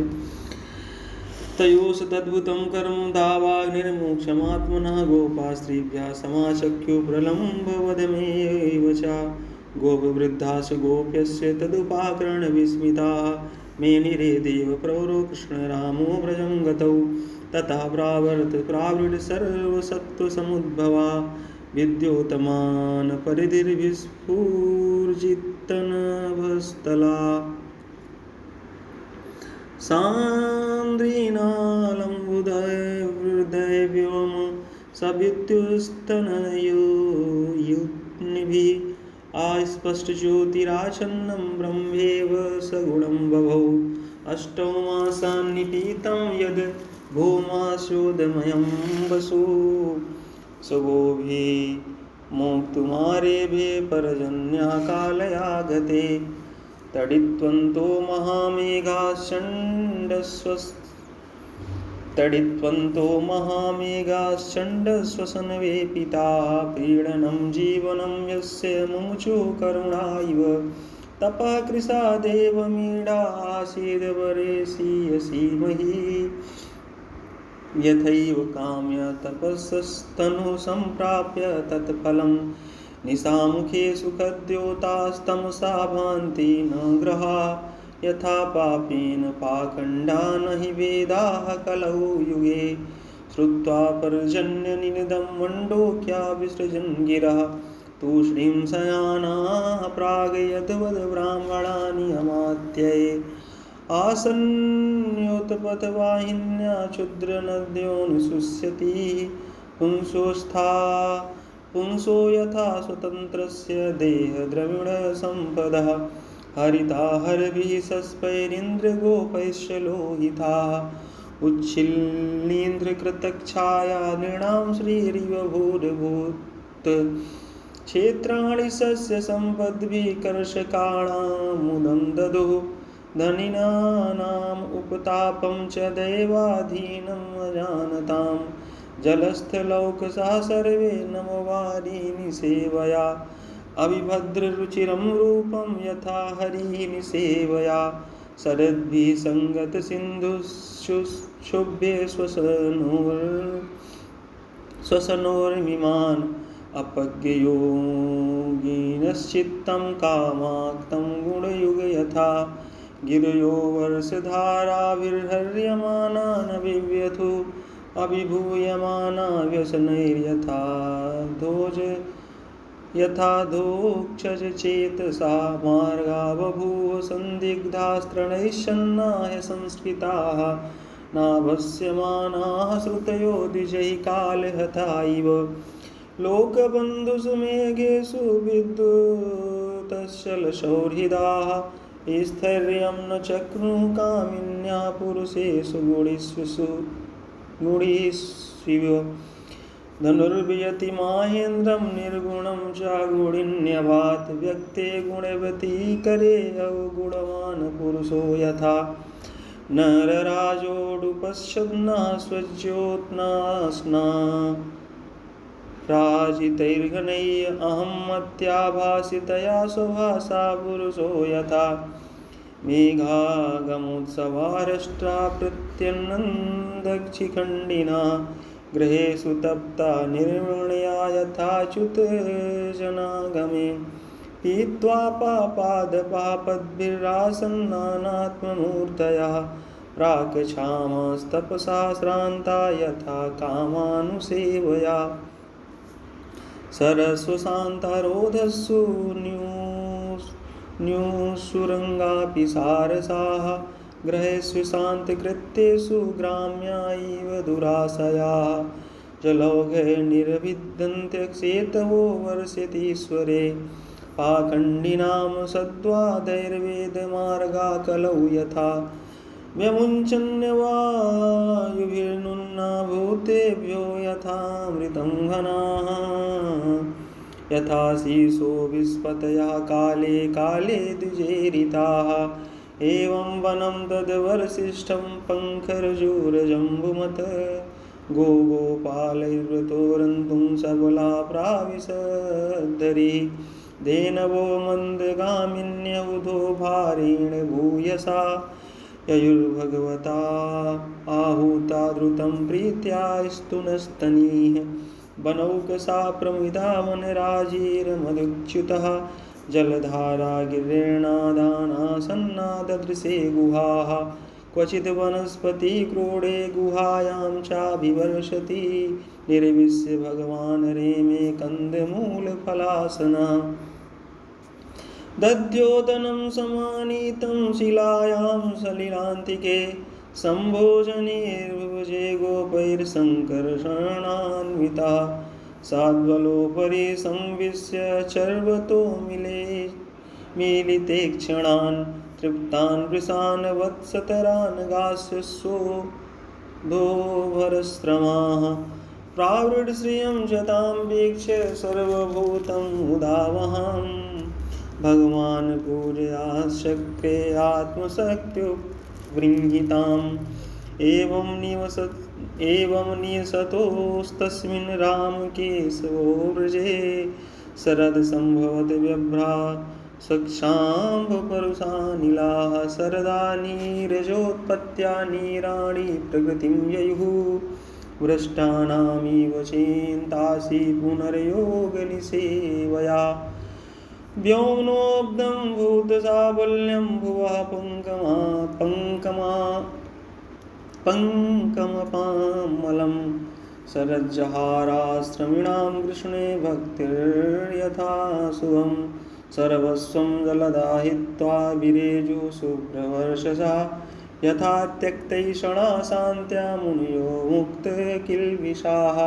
तयोस् तद्भुतं कर्म दावाग्निर्मोक्षमात्मनः गोपास्त्रीभ्यः समाचख्यु प्रलम्बवधमेव च गोपवृद्धाश्च गोप्यस्य तदुपाकरणविस्मिताः मेनिरे देव प्रवरो कृष्णरामो व्रजं गतौ ततः प्रावृट सर्वसत्त्वसमुद्भवा विद्योतमान परिधिर्विस्फूर्जितनभस्तला सान्द्रीनालम्बुदयव्योम सवित्युस्तनयोयुग्निभिः आस्पष्टज्योतिराच्छन्नं ब्रह्मेव सगुणं बभौ अष्टौ मासान् निपीतं यद् भूमाशोदमयं वसु स्वगोभिः मोक्तुमारेभे परजन्याकालयागते तडित्वन्तो महामेघाश्चण्डश्वसनवेपिताः प्रीणनं जीवनं यस्य मुमुचु करुणा इव तपः कृशादेव मीडा आसीद्वरेसीयसीमहि यथैव काम्य तपस्स्तनु सम्प्राप्य तत्फलं निशामुखे सुखद्योतास्तमसा भान्ति न ग्रहा यथा पापेन पाखण्डा न हि वेदाः कलौ युगे श्रुत्वा पर्जन्यनिनदं मण्डोक्या विसृजन् गिरः तूष्णीं शयानाः प्राग् ब्राह्मणानि अमात्यये आसन्योत्पथवाहिन्या क्षुद्रनद्योऽनुशुष्यति पुंसो यथा स्वतन्त्रस्य देहद्रविणसम्पदः हरिता हरभिः सस्पैरिन्द्रगोपैश्च लोहिताः उच्छिन्नीन्द्रकृतच्छाया नृणां श्रीरिव भूर्भूत् क्षेत्राणि सस्यसम्पद्भिः कर्षकाणामुदं ददुः धनिनानाम् उपतापं च दैवाधीनम् अजानताम् जलस्थलौकसा सर्वे नमवारीनि सेवया अविभद्ररुचिरं रूपं यथा हरिः सेवया शरद्भिः सङ्गतसिन्धुशुभ्ये श्वसनोर्मिमान् अपज्ञयोगिनश्चित्तं कामाक्तं गुणयुग यथा गिरयो वर्षधाराभिर्हर्यमानान् अभिव्यथु अभिभूयमाना व्यसनैर्यथा धोक्षज चेतसा मार्गा बभूव सन्दिग्धास्तृणैश्चन्नाय संस्कृताः नाभस्यमानाः श्रुतयो द्विजैः कालहता इव लोकबन्धुषु मेघेषु विद्युतश्चलशौर्हिदाः स्थैर्यं न चक्रुः कामिन्या पुरुषेषु गुणीष्विव धनुर्वियति माहेन्द्रं निर्गुणं च गुणिन्यभात् व्यक्ते गुणवती करे अवगुणवान् पुरुषो यथा नरराजोडुपश्यन्ना स्वज्योत्नास्ना राजितैर्घनैः अहं मत्याभासितया स्वभासा पुरुषो यथा मेघागमोत्सवारष्ट्रा प्रत्यन्नन्दक्षिखण्डिना गृहेषु तप्ता निर्मण्या यथाच्युतजनागमे पीत्वा पापादपापद्भिरासन्नानात्ममूर्तयः प्राक्क्षामस्तपसा श्रान्ता यथा कामानुसेवया सरस्वशान्तारोधस्सु न्यूसुरङ्गापि सारसाः गृहेषु शान्तकृत्येषु ग्राम्या इव दुराशयाः जलौघैर्निर्विद्यन्त्यक्षेतवो वर्षतीश्वरे पाखण्डिनां सद्वादैर्वेदमार्गा कलौ यथा व्यमुञ्चन्यवायुभिर्नुन्ना भूतेभ्यो यथामृतं घनाः यथा शीशो विस्पतयः काले काले द्विजेरिताः एवं वनं तद्वर्षिष्ठं पङ्कजूर्जम्बुमत् गोपालैर्व्रतोरन्तुं सबला प्राविशद्धरी धेनवो मन्दगामिन्यवधो भारेण भूयसा ययुर्भगवता आहूता द्रुतं प्रीत्या स्तुनस्तनीः बनौकसा प्रमिदा वनराजीर्मदुच्युतः जलधारा गिरेणादानासन्ना ददृशे गुहाः क्वचिद् वनस्पतिक्रोडे गुहायां चाभिवर्षति निर्विश्य भगवान् रेमे कन्दमूलफलासनः दध्योदनं समानीतं शिलायां सलिलान्तिके सम्भोजनेर्भुजे गोपैर्सङ्कर्षणान्विता साद्वलोपरि संविश्य चर्वतो मीलिते क्षणान् तृप्तान् वृषान् वत्सतरान् गास्यसो दोभरश्रमाः प्रावृढश्रियं शतां वीक्ष्य सर्वभूतम् उदावहम् भगवान् पूजया शक्रे आत्मशक्त्युपगृहीताम् एवं नियसतोस्तस्मिन् रामकेशवो व्रजे शरदसम्भवत व्यभ्रा सक्षाम्भपरुषानिलाः शरदा नीरजोत्पत्त्या नीराणि प्रकृतिं ययुः वृष्टानामिव चेन्तासि पुनर्योगनिसेवया व्योम्नोऽब्धं भूतसाबल्यं भुवः पङ्कमपामलं शरज्जहाराश्रमिणां कृष्णे भक्तिर्यथा शुभं सर्वस्वं जलदाहित्वा विरेजु शुभ्रवर्षसा यथा त्यक्तैषणा शान्त्या मुनयो मुक्तकिल्बिषाः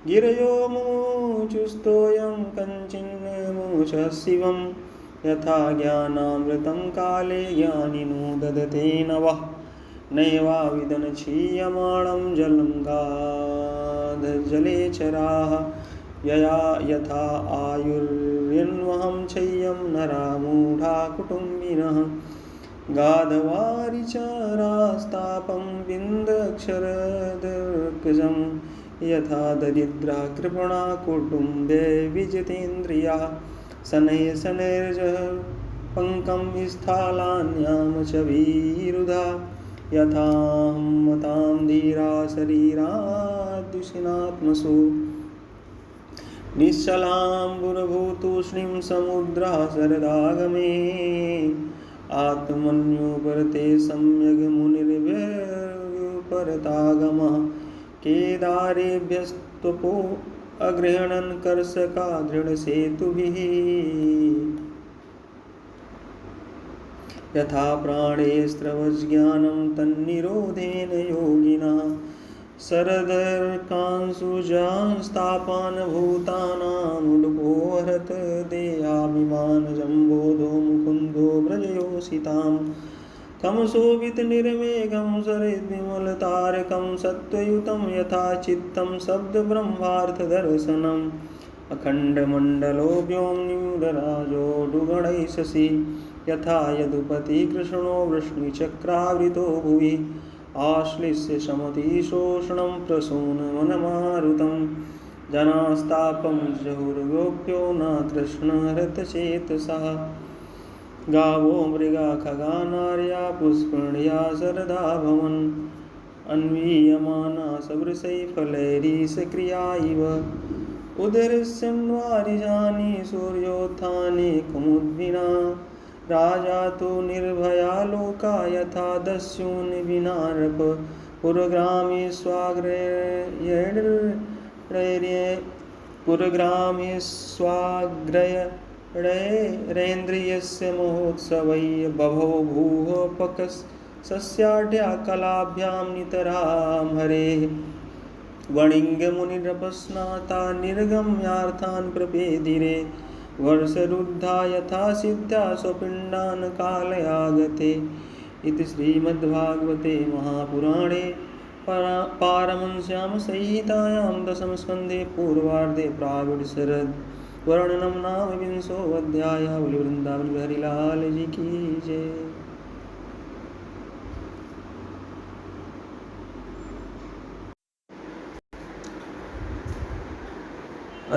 गिरयो मुमुचुस्तोऽयं कञ्चिन्मुमुचः शिवं यथा ज्ञानामृतं काले ज्ञानिनो ददते नवः नैवाविदन् क्षीयमाणं जलं गाधजलेचराः यथा आयुर्यन्वहं क्षय्यं नरा मूढा कुटुम्बिनः गाधवारिचरास्तापं विन्दक्षरदर्कजं यथा दरिद्रा कृपणा कुटुम्बे विजितेन्द्रियाः शनैः शनैर्जः पङ्कं स्थालान्यां च विरुधा यथा मतां धीरा शरीराद्युषिनात्मसु निश्चलाम्बुरभूतूष्णीं समुद्रा शरदागमे आत्मन्युपरते सम्यग् मुनिर्व्युपरतागमः केदारेभ्यस्त्वपो अगृह्णन् कर्षका दृढसेतुभिः यथा प्राणेस्त्रवज्ञानं तन्निरोधेन योगिनः शरदर्कांशुजांस्तापान् भूतानामुडुपोहरत देहाभिमानजम्बोधो मुकुन्दो व्रजयोषिताम् कमशोभितनिर्मेघं सरिद्विमलतारकं सत्त्वयुतं यथा चित्तं शब्दब्रह्मार्थदर्शनम् अखण्डमण्डलो व्योम्निडराजोडुगणैः शशि यथा यदुपति कृष्णो वृष्णिचक्रावृतो भुवि आश्लिष्य शमतिशोषणं प्रसूनमनमारुतं जनास्तापं जहुर्गोप्यो न कृष्णहृतचेतसः गावो मृगा खगा नार्या पुष्कर्ण्या शरदा भवन् अन्वीयमाना सवृषैफलैरीशक्रिया इव उदरस्यन्वारिजानि सूर्योत्थाने कुमुद्विना राजा तु निर्भया लोका यथा दस्यून् विना नृप पुरग्रामेष्वाग्रयरेन्द्रियस्य महोत्सवै बभो भूः पकसस्याढ्या कलाभ्यां नितरां हरेः वणिङ्गमुनिरपस्नाता निर्गम्यार्थान् प्रपेदिरे वर्षरुद्धा यथा सिद्ध्या स्वपिण्डान् कालयागते इति श्रीमद्भागवते महापुराणे पारमहंस्यां संहितायां दशमस्कन्धे पूर्वार्धे प्राविड्शरद्वर्णनं नाम विंशोऽध्यायः। वृन्दावन बिहारी लाल जी की जय।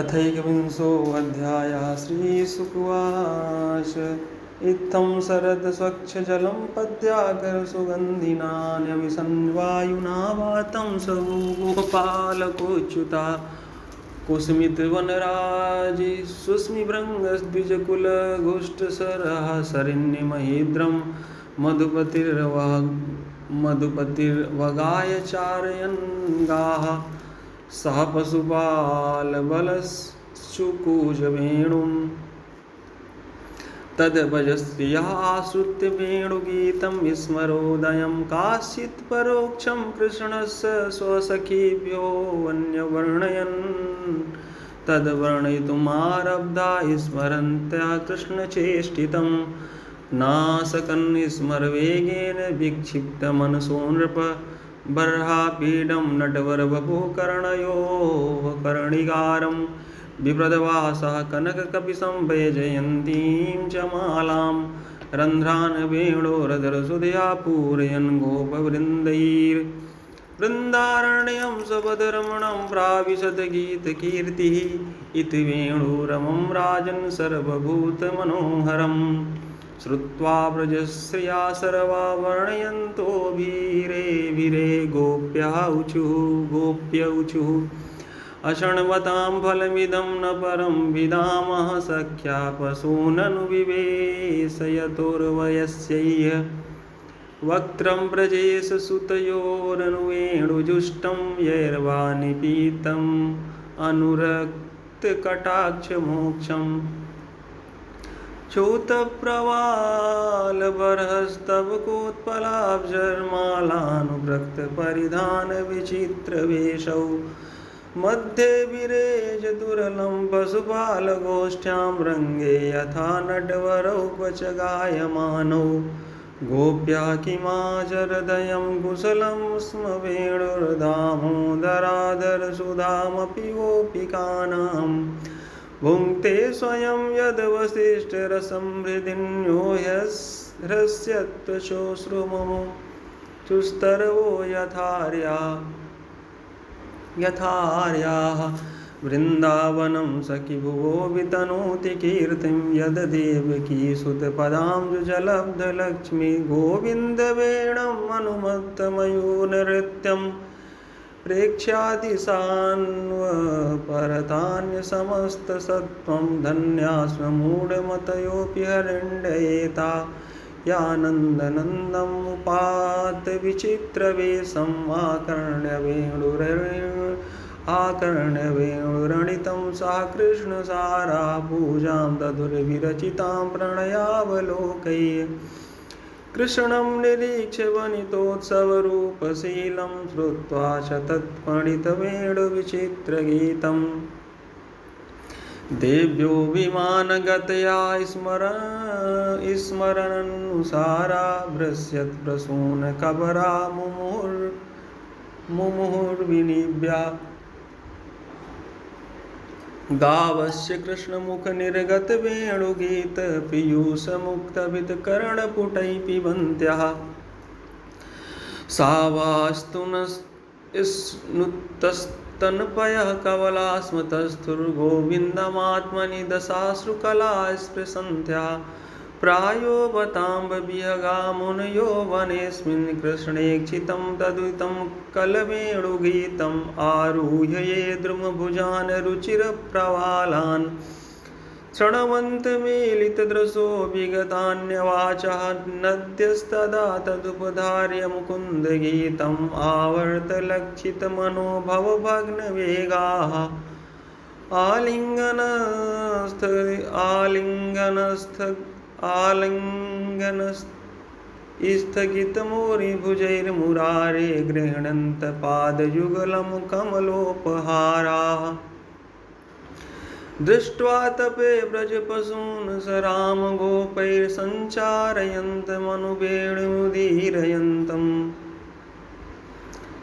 अथैकविंशोऽध्यायः। श्रीशुकुवाच इत्थं शरदस्वच्छजलं पद्याकरसुगन्धिनान्यविसन्वायुना वातं स गोपालकोच्युता कुसुमितवनराजि सुस्मिभृङ्गद्विजकुलगोष्ठसरः सरिन्निमहेन्द्रं मधुपतिर्वगाय चारयन् गाः सः पशुपालबलश्चुकूजवेणुं तद्भजस्त्रियः आश्रित्य वेणुगीतं विस्मरोदयं काश्चित् परोक्षं कृष्णस्य स्वसखीभ्यो अन्यवर्णयन् तद्वर्णयितुमारब्धा स्मरन्त्या कृष्णचेष्टितं नासकन् स्मरवेगेन विक्षिप्तमनसो नृप बर्हापीडं नटवरवपुः कर्णयोः कर्णिकारं बिभ्रदवासः कनककपिशं वैजयन्तीं च मालां रन्ध्रान् वेणोरधरसुधया पूरयन् गोपवृन्दैर्वृन्दारण्यं सपदरमणं प्राविशद्गीतकीर्तिः इति वेणुरमं राजन् सर्वभूतमनोहरम् श्रुत्वा व्रजश्रिया सर्वा वर्णयन्तोभिरे गोप्य ऊचुः अशृण्वतां फलमिदं न परं विदामः सख्या पशूननुविवेशयतोर्वयस्यैः वक्त्रं व्रजेशसुतयोरनुवेणुजुष्टं यैर्वा निपीतम् अनुरक्तकटाक्षमोक्षम् चूतप्रवालबर्हस्तबकोत्पलाब्जर्मालानुव्रक्तपरिधानविचित्रवेषौ मध्ये विरेजदुरलं पशुपालगोष्ठ्यां रङ्गे यथा नटवरौ क्वच गायमानौ गोप्या किमाचरदयं कुशलं स्म वेणुर्दामोदराधरसुधामपि गोपिकानां भुङ्क्ते स्वयं यद्वसिष्ठरसंहृदिन्यो ह्यस्यत्वशोश्रुममो चुस्तरवो यथार्याः वृन्दावनं सखिभुवो वितनोति कीर्तिं यद्देवकीसुतपदाम्बुजलब्धलक्ष्मी गोविन्दवेणम् अनुमत्तमयूरनृत्यं प्रेक्ष्यादिशान्वपरतान्यसमस्तसत्त्वं धन्यास्मूढमतयोऽपि हरिण्ययेता यानन्दनन्दम् उपात्त विचित्रवेशम् आकर्ण्यवेणुरणितं सा कृष्णसारा पूजां दधुर्विरचितां प्रणयावलोकैः कृष्णं निरीक्ष्य वनितोत्सवरूपशीलं श्रुत्वा च तत्पणितवेणुविचित्रगीतम् देव्यो विमानगतया स्मरन्नुसारा भ्रश्यत्प्रसूनकबरा मुमुहुर्विनिव्या गावस्य कृष्णमुखनिर्गत वेणुगीत पीयूषमुक्तवितकर्णपुटैः पिबन्त्याः सावास्तुनस्तनपयः कवलास्मतस्थुर्गोविन्दमात्मनि दशाश्रुकला स्पृशन्त्याः प्रायो बताम्बविहगा मुनयो वनेऽस्मिन् कृष्णेक्षितं तदुदितं कलवेणुगीतम् आरुह्य ये द्रुमभुजान् रुचिरप्रवालान् शृण्वन्तमीलितदृशो विगतान्यवाचः नद्यस्तदा तदुपधार्य मुकुन्दगीतम् आवर्तलक्षितमनोभवभग्नवेगाः स्थगितमुरिभुजैर्मुरारे गृह्णन्तपादयुगलं कमलोपहाराः दृष्ट्वा तपे व्रजपशून् स रामगोपैर्सञ्चारयन्तमनुवेणुमुदीरयन्तम्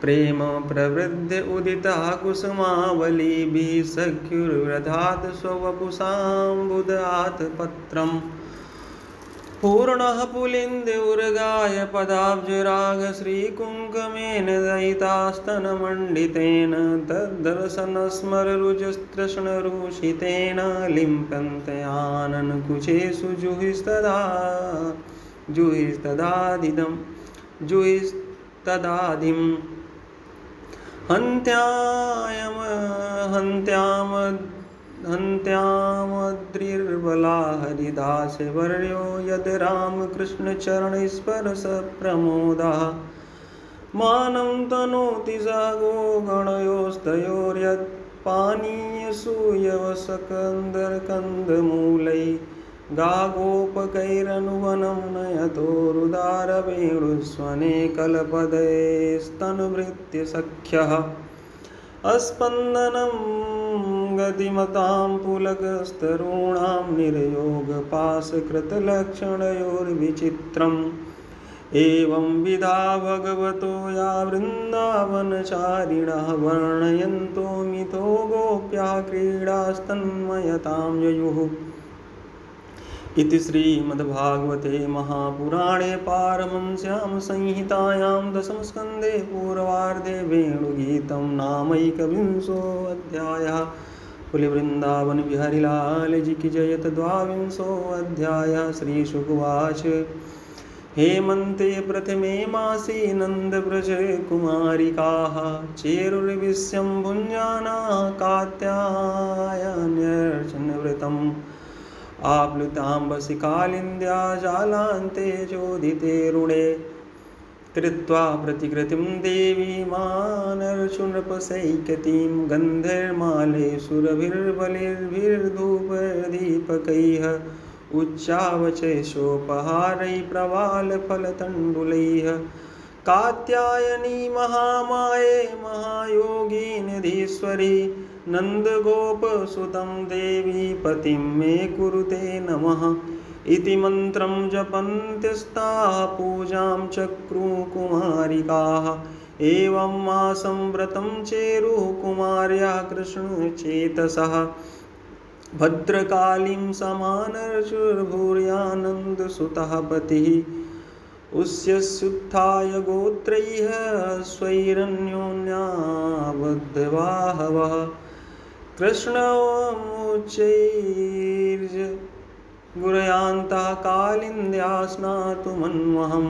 प्रेम प्रवृद्ध उदिता कुसुमावलीभिः सख्युर्व्रधात् स्ववपुषाम्बुदात् पत्रम् पूर्णः पुलिन्दुर्गाय पदाब्जराग श्रीकुङ्कुमेन दयितास्तनमण्डितेन तद्दर्शनस्मररुजस्तृष्णरुषितेन लिम्पन्त्याननकुचेषु जुहिस्तदादिम् हन्त्यामद्रिर्बला हरिदासवर्यो यद् रामकृष्णचरणस्पर्शप्रमोदः मानं तनोति स गोगणयोस्तयोर्यत् पानीयसूयवसकन्दर्कन्दमूलैः गागोपकैरनुवनं नयतोरुदारवेणुस्वने कलपदैस्तनुभृत्य सख्यः अस्पन्दनं गतिमतां पुलकस्तरूणां निर्योगपाशकृतलक्षणयोर्विचित्रम् एवं विधा भगवतो या वृन्दावनचारिणः वर्णयन्तो मिथो गोप्याः क्रीडास्तन्मयतां ययुः इति श्रीमद्भागवते महापुराणे पारमहंस्यां संहितायां दशमस्कन्धे पूर्वार्धे वेणुगीतं नामैकविंशोऽध्यायः। कुलवृन्दावन बिहारी लाल जी की जय। द्वाविंशोऽध्यायः। श्रीशुकुवाच हेमन्ते प्रथमे मासि नन्दव्रजकुमारिकाः चेरुर्विश्यं भुञ्जानाः कात्यायन्यर्चनव्रतम् आप्लुताम्बसि कालिन्द्या जालान्ते चोदिते रुणे कृत्वा प्रतिकृतिं देवीमानर्षुनृपसैकतीं गन्धर्माले सुरभिर्बलिर्भिर्धूपदीपकैः उच्चावचैषोपहारैः प्रवालफलतण्डुलैः कात्यायनी महामाये महायोगिनिधीश्वरी नन्दगोपसुतं देवी पतिं मे कुरुते नमः इति मन्त्रं जपन्त्यस्ताः पूजां चक्रुः कुमारिकाः। एवं मासं व्रतं चेरुः कुमार्याः कृष्णचेतसः भद्रकालीं समानर्षुर्भूर्यानन्दसुतः पतिः उस्यस्युत्थाय गोत्रैः स्वैरन्योन्याबद्धवाहवः कृष्णमुच्चैर्ज गुरयान्तः कालिन्द्या स्नातुमन्वहं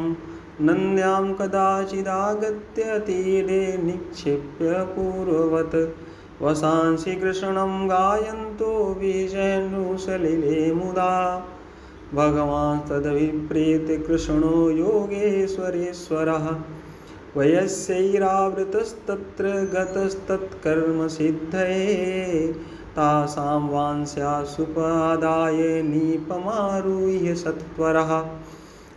नन्द्यां कदाचिदागत्य तीरे निक्षिप्य पूर्ववत् वसांसि कृष्णं गायन्तो विजयनुसलिले मुदा भगवान् तदभिप्रेत्य कृष्णो योगेश्वरेश्वरः वयस्यैरावृतस्तत्र गतस्तत्कर्मसिद्धये तासां वांस्यासुपादाय नीपमारुह्य सत्वरः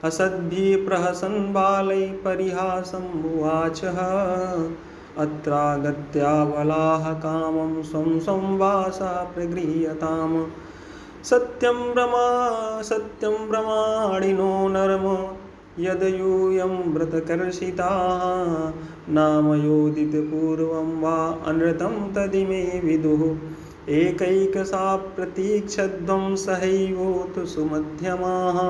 असद्भिः प्रहसन् बालैः परिहासम् उवाचः अत्रागत्याबलाः कामं स्वं स्वं वासा प्रगृह्यताम् सत्यं ब्रह्माणिनो नरम यदयूयं व्रतकर्षिताः नाम योदितपूर्वं वा अनृतं तदिमे विदुः एकैकसा प्रतीक्षध्वं सहैवोऽतु सुमध्यमाः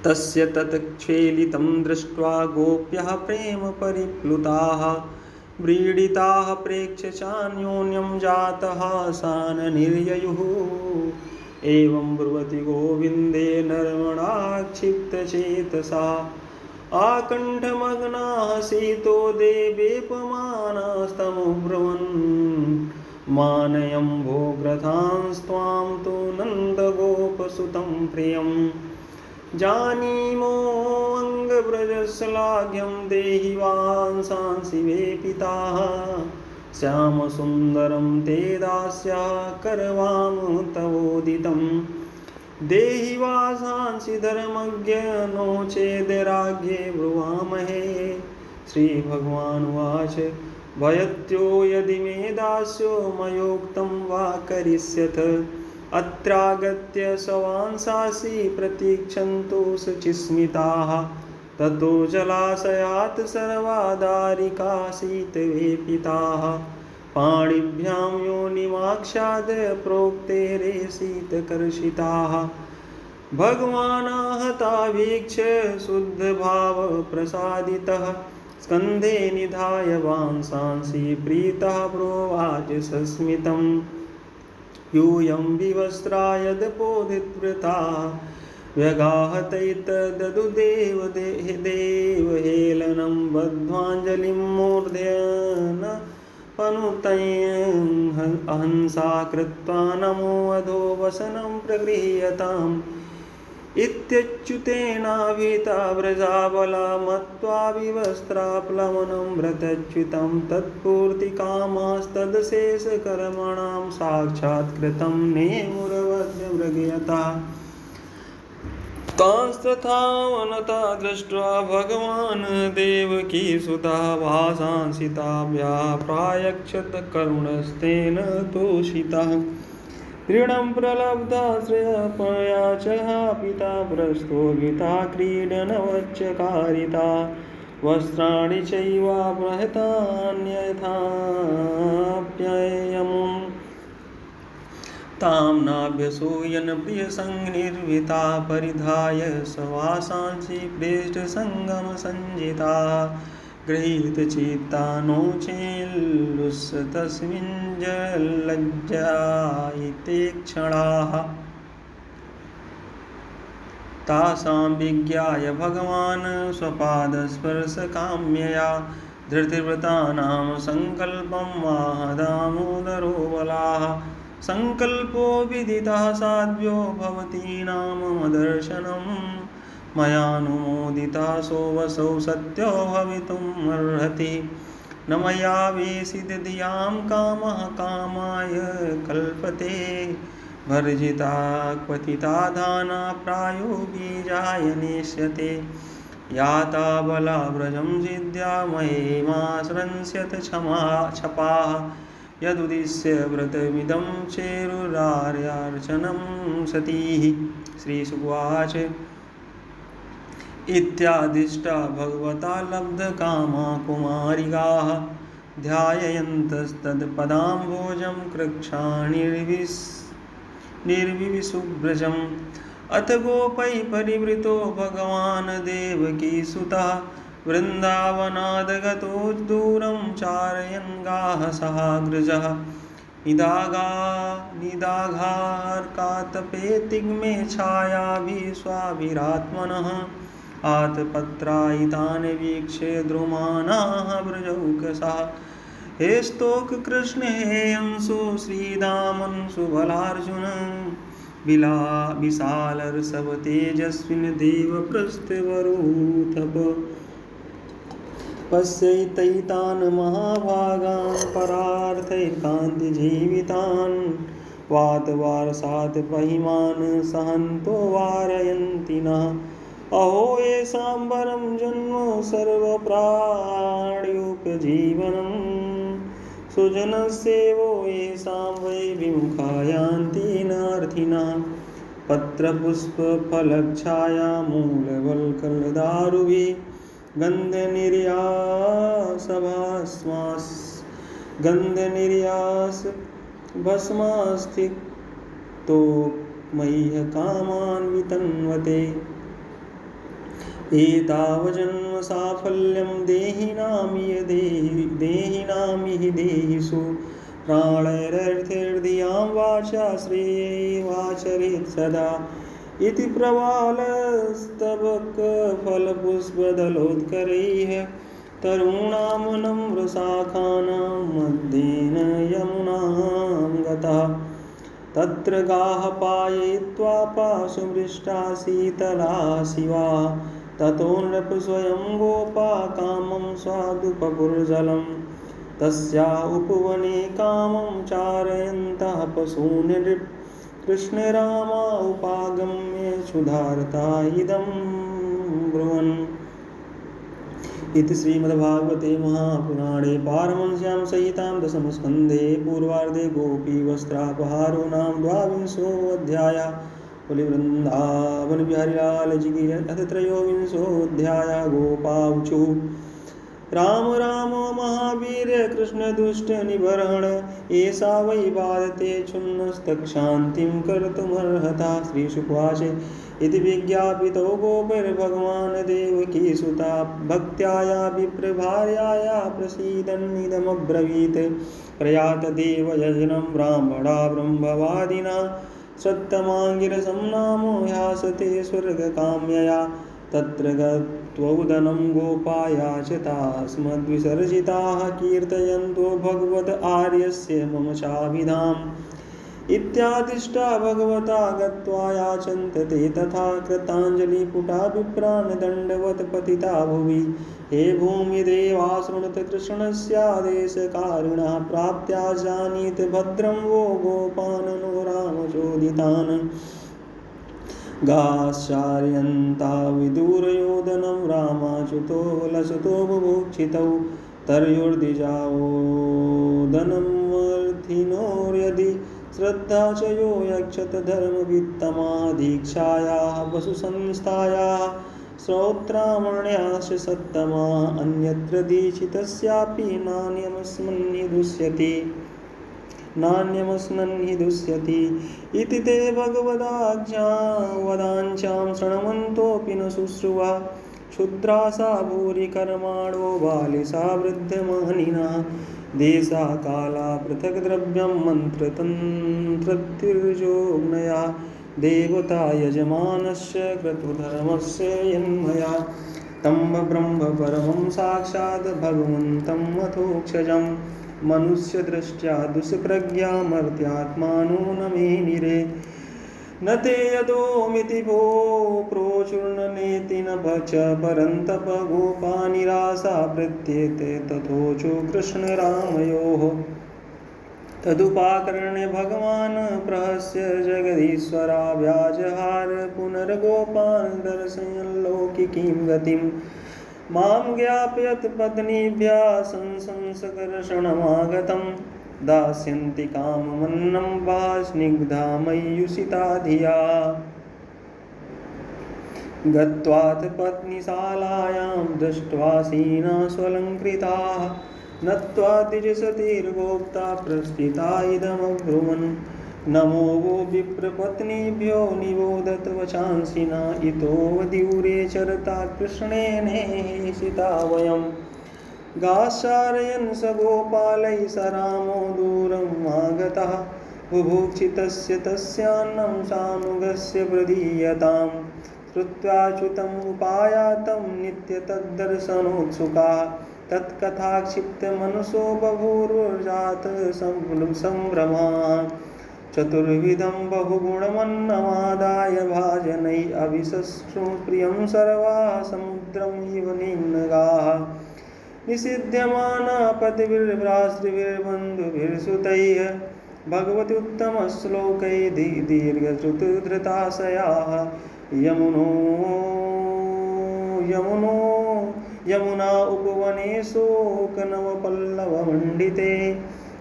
तस्य तत्क्षेलितं दृष्ट्वा गोप्यः प्रेमपरिप्लुताः व्रीडिताः प्रेक्ष्य चान्योन्यं जातः साननिर्ययुः एवं ब्रुवति गोविन्दे नर्मणा क्षिप्तचेतसा आकण्ठमग्नाः सीतो देवेपमानास्तमुब्रुवन् मानयं भोग्रथांस्त्वां तु नन्दगोपसुतं प्रियम् जानीमो अङ्गव्रजश्लाघ्यं देहि वांसांसि वे पिताः श्यामसुन्दरं ते दास्या करवाम तवोदितं देहि वांसांसि धर्मज्ञ नो चेद्राज्ञे ब्रुवामहे। श्रीभगवानुवाच भयत्यो यदि मे दास्यो मयोक्तं वा करिष्यथ अत्रागत्य सवांसासि प्रतीक्षन्तु शुचिस्मिताः ततो जलाशयात् सर्वा दारिकाशीतवेपिताः पाणिभ्यां योनिमाक्षाद प्रोक्तेरे शीतकर्षिताः भगवानाहतावीक्ष शुद्धभावप्रसादितः स्कन्धे निधाय वांसांसि प्रीतः प्रोवाच सस्मितम् यूयं विवस्त्रा यदपोदितवृता व्यगाहतैतददु देवहेलनं बद्ध्वाञ्जलिं मूर्धन पनुतयहंसा कृत्वा नमो अधो वसनं प्रगृह्यताम् इत्युच्युतेनाभिता व्रजाबला मत्वा विवस्त्रा प्लवनं व्रतच्युतं तत्पूर्तिकामास्तदशेषकर्मणां साक्षात्कृतं नेमुरवद्यमृगयता तांस्तथावनता दृष्ट्वा भगवान् देवकीसुता भासांसिताभ्याः प्रायच्छत करुणस्तेन तोषितः ऋणं प्रलब्धाश्रयपया च पिता प्रस्तोभिता क्रीडनवच्चकारिता वस्त्राणि चैवापहृतान्यथाप्ययम् तां नाभ्यसूयन् प्रियसङ्गनिर्विता परिधाय सवासांसि प्रेष्ठसङ्गमसञ्जिता गृहीतचित्ता नो चेल्लुस्तस्मिञ्जलज्जायिते क्षणाः तासां विज्ञाय भगवान् स्वपादस्पर्शकाम्यया धृतिव्रतानां सङ्कल्पं माहदामोदरो बलाः सङ्कल्पो विदितः साध्यो भवतीनामदर्शनम् मयानुमोदिता सोऽवसौ सत्यो भवितुमर्हति न मया वेशितधियां कामः कामाय कल्पते भर्जिता क्वथिता दाना प्रायो बीजाय नेष्यते याता बला व्रजं जिद्या मयेमाश्रंस्यत क्षपाः यदुद्दिश्य व्रतमिदं चेरुरार्यार्चनं सतीः। श्रीशुकवाच इत्यादिष्टा भगवता लब्धकामा कुमारिकाः ध्यायन्तस्तत्पदाम्भोजं कृच्छानिर्विशुभ्रजम् अथ गोपैः परिवृतो भगवान् देवकीसुतः वृन्दावनादगतो दूरं चारयन् गाः सहाग्रजः निदाघार्कातपे तिग्मे छायाभिः स्वाभिरात्मनः आतपत्रायितान् वीक्ष्य द्रुमाणाः व्रजौकसाः हे स्तोक कृष्ण हे अंशु श्रीदामन् सुबलार्जुन विशालर्षभ तेजस्विन् देवप्रस्थवरूथप पश्यैतैतान् महाभागान् परार्थैकान्तिजीवितान् वातवारसात् महिमान् सहन्तो वारयन्ति नः अहो येषां वरं जन्म सर्वप्राणियुपजीवनं सुजनस्येवो येषां वै विमुखा यान्ति नार्थिनः पत्रपुष्पफलच्छाया मूलवल्कलदारुभिः गन्धनिर्यासभास्वास् गन्धनिर्यास भस्मास्थितो मह्य कामान् वितन्वते। एतावजन्म साफल्यं देहिनामिह देहिषु प्राणैरर्थैर्धियां वाचा श्रेयैवाचरेत् सदा। इति प्रवालस्तबकफलपुष्पदलोत्करैः तरूणां नम्रशाखानां मध्येन यमुनां गतः। तत्र गाः पाययित्वा पाशुमृष्टा शीतला शिवा। ततो नृप स्वयं गोपा कामं स्वादुपपुरजलं। तस्या उपवने कामं चारयन्तः पशून् कृष्णरामा उपागम्य क्षुधार्ता इदं ब्रुवन्। इति श्रीमद्भागवते महापुराणे पारमहंस्यां संहितां दशमस्कन्धे पूर्वार्धे गोपीवस्त्रापहारो नाम द्वाविंशोऽध्यायः। बोले वृंदावन बिहारी लाल जी की जय। अथ त्रयोविंशोऽध्यायः। गोपाऊचु राम राम महावीर कृष्ण दुष्ट निबर्हण। एषा वै बाधते क्षुन्नस्तक्षान्तिं कर्तुमर्हता। श्रीशुकवाच इति विज्ञापितो गोपैर्भगवान् देवकीसुता भक्त्याया विप्रभार्याया प्रसीदन्निदमब्रवीत्। प्रयात देवयजनं ब्राह्मणा ब्रह्मवादिना सत्तमाङ्गिरसं नामो ह्यासते स्वर्गकाम्यया। तत्र गत्वोदनं गोपाया च तास्मद्विसर्जिताः कीर्तयन्तो भगवत आर्यस्य मम चाभिधाम्। इत्यादिष्टा भगवता गत्वा याचन्त ते तथा कृताञ्जलिपुटा विप्रान् दण्डवत् पतिता भुवि। हे भूमिदेवा शृणुत कृष्णस्यादेशकारिणः प्राप्त्या जानीत भद्रं वो गोपान् नो रामचोदितान्। गाश्चार्यन्ता विदूरयोधनं रामाच्युतो लसतो बुभुक्षितौ। तर्योर्दिजावोदनमर्थिनोर्यदि श्रद्धा च यो यक्षत धर्मवित्तमा। दीक्षायाः वसुसंस्थायाः श्रोत्रामण्याश्च सत्तमा। अन्यत्र दीक्षितस्यापि नान्यमस्नन्हि दुष्यति। इति ते भगवदाज्ञां वदाञ्चां शृण्वन्तोऽपि न शुश्रुवा। क्षुद्रासा भूरि कर्माणो बालिसा वृद्धमानिनः। देशा काला पृथक् द्रव्यं मन्त्रतन्त्रतिर्योग्नया। देवता यजमानस्य क्रतुधर्मस्य यन्मया। तं ब्रह्म परमं साक्षात् भगवन्तं मथोक्षजं। मनुष्यदृष्ट्या दुष्प्रज्ञा मर्त्यात्मानो न मे निरे। न ते यदोमिति भो प्रोचूर्णनेति न च परन्तप। गोपा निरासा प्रत्येते तथोचो कृष्णरामयोः। तदुपाकर्ण्य भगवान् प्रहस्य जगदीश्वरा व्याजहार पुनर्गोपान् दर्शयन् लौकिकीं गतिम्। मां ज्ञापयत् पत्नीभ्यः संसंसकर्षणमागतं। दास्यन्ति काममन्नं वा स्निग्धा मय्युषिता धिया। गत्वाथ पत्नीशालायां दृष्ट्वासीना स्वलङ्कृताः। नत्वा द्विजसतीर्गोप्ता प्रस्थिता इदमब्रुवन्। नमो वो विप्रपत्नीभ्यो निबोधत वचांसिना। इतो वधूरे चरता कृष्णेनेषिता वयम्। गाश्चारयन् स गोपालैः स रामो दूरम् आगतः। बुभुक्षितस्य तस्यान्नं सानुगस्य प्रदीयताम्। श्रुत्वाच्युतम् उपायातं नित्यतद्दर्शनोत्सुका। तत्कथाक्षिप्तमनसो बभूवुर्जातसम्भ्रमाः। चतुर्विधं बहुगुणमन्नमादाय भाजनैः अभिसृष्टुं प्रियं सर्वाः समुद्रम् इव निम्नगाः। निषिध्यमाना पतिभिर्भ्रातृभिर्बन्धुभिर्सुतैः। भगवति उत्तमश्लोकैः दीर्घश्रुतिधृताशयाः। यमुना उपवने शोकनवपल्लवमण्डिते।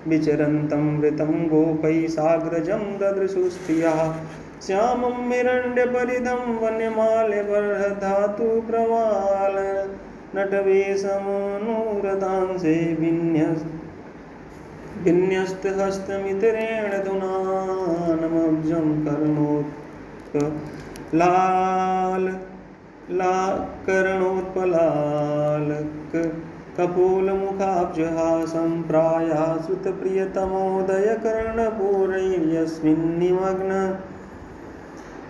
विचरन्तं वृतं गोपैः साग्रजं ददृशु स्त्रियः। श्यामं हिरण्यपरिधं वन्यमाल्यबर्हधातु प्रवाल नटवेशमनुरतांसे विन्यस्तहस्तमितरेण धुनानमब्जं करणोत्पलालक कपोलमुखाब्जहासं प्रायासुतप्रियतमोदयकर्णपूरैर्यस्मिन्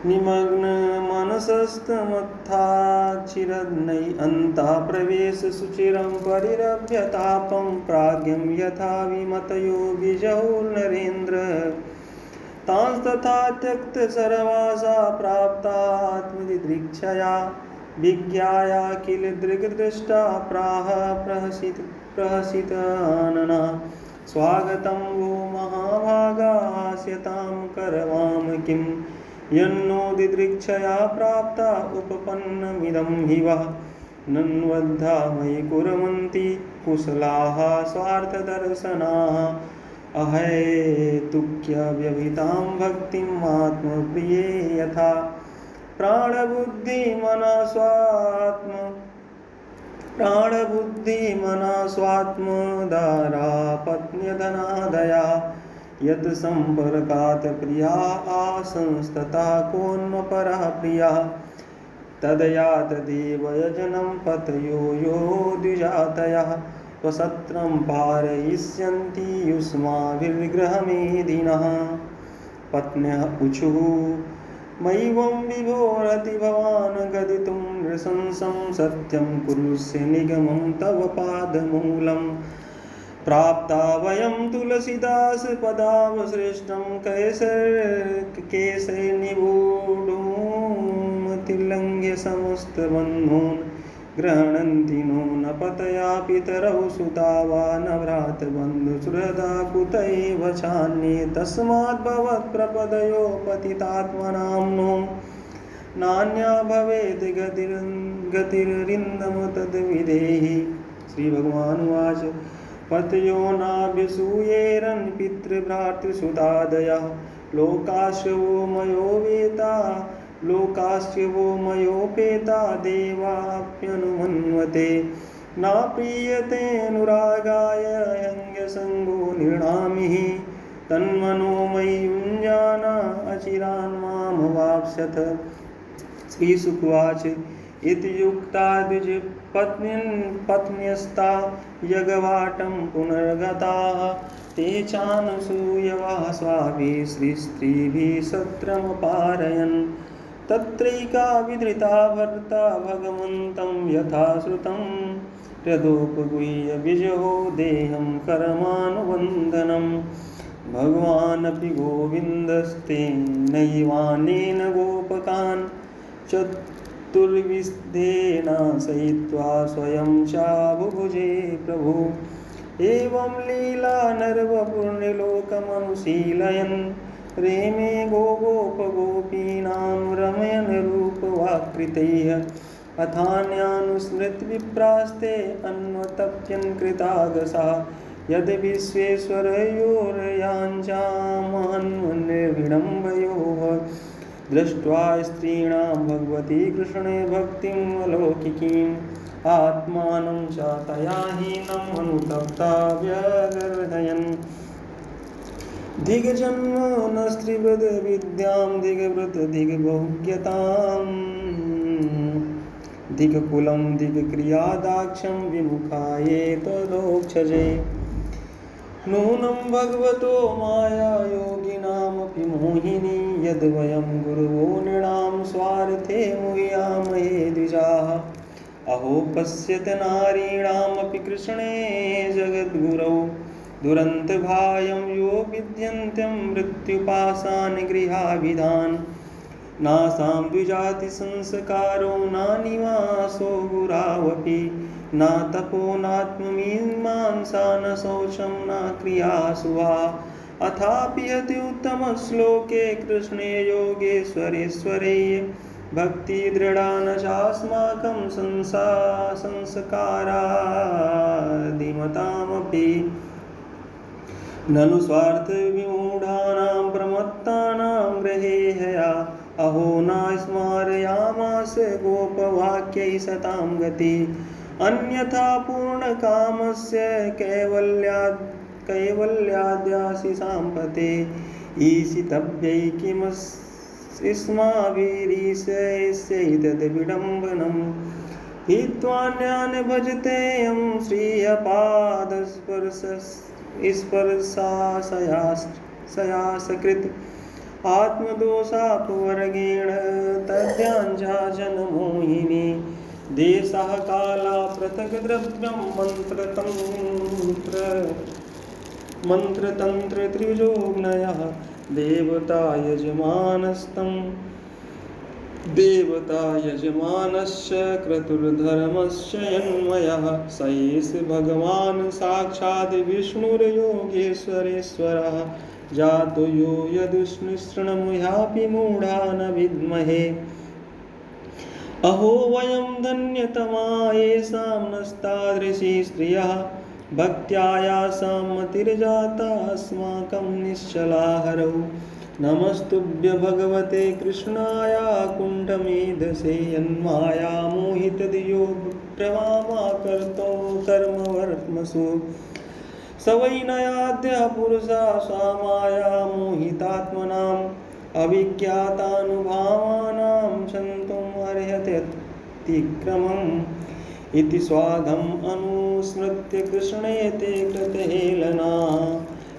निमग्नमनसस्तमत्थाचिरन्नै अन्ता प्रवेशसुचिरं परिरभ्यतापं प्राज्ञं यथा विमतयो विजहुर्नरेन्द्र तांस्तथा त्यक्तसर्वासा प्राप्तात्मदिदृक्षया विज्ञाया किल दृग्दृष्टा प्राह प्रहसितानना स्वागतं वो महाभागा हास्यतां करवाम किं यन्नो दिदृक्षया प्राप्ता उपपन्नमिदं हि वः नन्वद्धा मयि कुर्वन्ति कुशलाः स्वार्थदर्शनाः अहैतुक्यव्यभितां भक्तिम् आत्मप्रिये यथा प्राणबुद्धिमना स्वात्मदारापत्न्यधनादया यत् सम्पर्कात् प्रिया आसंस्तता कोन्मपरः प्रियः तदया तदेव यजनं पतयो यो द्विजातयः स्वसत्रं पारयिष्यन्ति युष्माभिर्गृहमेधिनः पत्न्यः ऊचुः मयिवं विभोरति भवान् गदितुं नृशंसं सत्यं कुरुष्य निगमं तव पादमूलं प्राप्ता वयं तुलसीदासपदावसृष्टं केशैर्निगूढुमतिलङ्घ्य समस्तबन्धून् गृह्णन्ति नो न पतया पितरौ सुता वा न भ्रातृबन्धुसुहृदा कुत एव चान्ये तस्मात् भवत्प्रपदयो पतितात्मनां नो नान्या भवेत् गतिरिन्दम तद्विदेहि। श्री भगवान उवाच पतयो नाभ्यसूयेरन् पितृभ्रातृसुतादयः लोकाश्च वो मयोपेता देवाप्यनुमन्वते न प्रीयतेऽनुरागाय अयङ्गसङ्गो निर्णामिः तन्मनोमयि युञ्जान अचिरान्मामवाप्स्यथ। श्रीशुकुवाच इति युक्ता द्विजपत्न्यस्ता यज्ञवाटं पुनर्गताः ते चानसूयवः स्वाभिः श्रीस्त्रीभिः सत्रमपारयन् तत्रैका विधृता भर्ता भगवन्तं यथा श्रुतं हृदोपगुह्य विजहो देहं करमानुबन्धनं भगवानपि गोविन्दस्तेनैवानेन गोपकान् चतुर्विधेन सयित्वा स्वयं चाबुभुजे प्रभु एवं लीला नरवपुर्निलोकमनुशीलयन् रेमे गोपगोपीनां रमयन् रूपवाकृतैः अथान्यानुस्मृत विप्रास्ते अन्वतप्यन् कृतागसाः यद् विश्वेश्वरयोर्याञ्चामहन्विडम्बयोः दृष्ट्वा स्त्रीणां भगवती कृष्णे भक्तिम् अलौकिकीम् आत्मानं च तया हीनम् अनुतप्ता व्यगर्हयन् दिग्जन्म न स्त्रीवृद विद्यां दिग्व्रत दिग्भोग्यताम् दिग्कुलं दिग्क्रियादाक्षं विमुखाये तदोक्षजे नूनं भगवतो माया योगिनामपि मोहिनी यद्वयं गुरवो नृणां स्वार्थे मुह्यामहे द्विजाः अहो पश्यत नारीणामपि कृष्णे जगद्गुरौ दुरन्तभायं यो विद्यन्त्यं मृत्युपाशानगृहाभिधान् नासां द्विजातिसंस्कारो न निवासो गुरावपि न तपो नात्ममीमांसा न शौचं न क्रियासु वा अथापि यदि उत्तमश्लोके कृष्णे योगेश्वरेश्वरे भक्तिदृढा न चास्माकं संस्कारादिमतामपि ननु स्वार्थविमूढानां प्रमत्तानां गृहे हया अहो न स्मारयामास गोपवाक्यै सतां गति अन्यथा पूर्णकामस्य कैवल्याद्यासि साम्पते ईशितव्यै किमस्माभिरीशैस्यैतद्विडम्बनम् हित्वान्यान् भजतेयं श्रियपादस्पर्शाशयासकृत् आत्मदोषापवर्गेण तद्याञ्जा जनमोहिनी देशः काला पृथग्द्रव्यं मन्त्रतन्त्रत्रिजोग्नयः देवता यजमानस्य क्रतुर्धर्मस्य यन्मयः स एष भगवान् साक्षात् विष्णुर्योगेश्वरेश्वरः जातो यो यदुष्णुशृणुयापि मूढा न विद्महे अहो वयं धन्यतमा येषां नस्तादृशी स्त्रियः भक्त्या यासां मतिर्जाता अस्माकं निश्चला हरौ नमस्तुभ्य भगवते कृष्णाय कुण्ठमेधसे यन्माया मोहितधियो प्रमामा कर्तो कर्मवर्त्मसु स वै नयाद्य पुरुषा सा माया मोहितात्मनाम् अविज्ञातानुभावानां क्षन्तुम् अर्हत्यतिक्रमम् इति स्वागम् अनुस्मृत्य कृष्णे ते कृतहेलना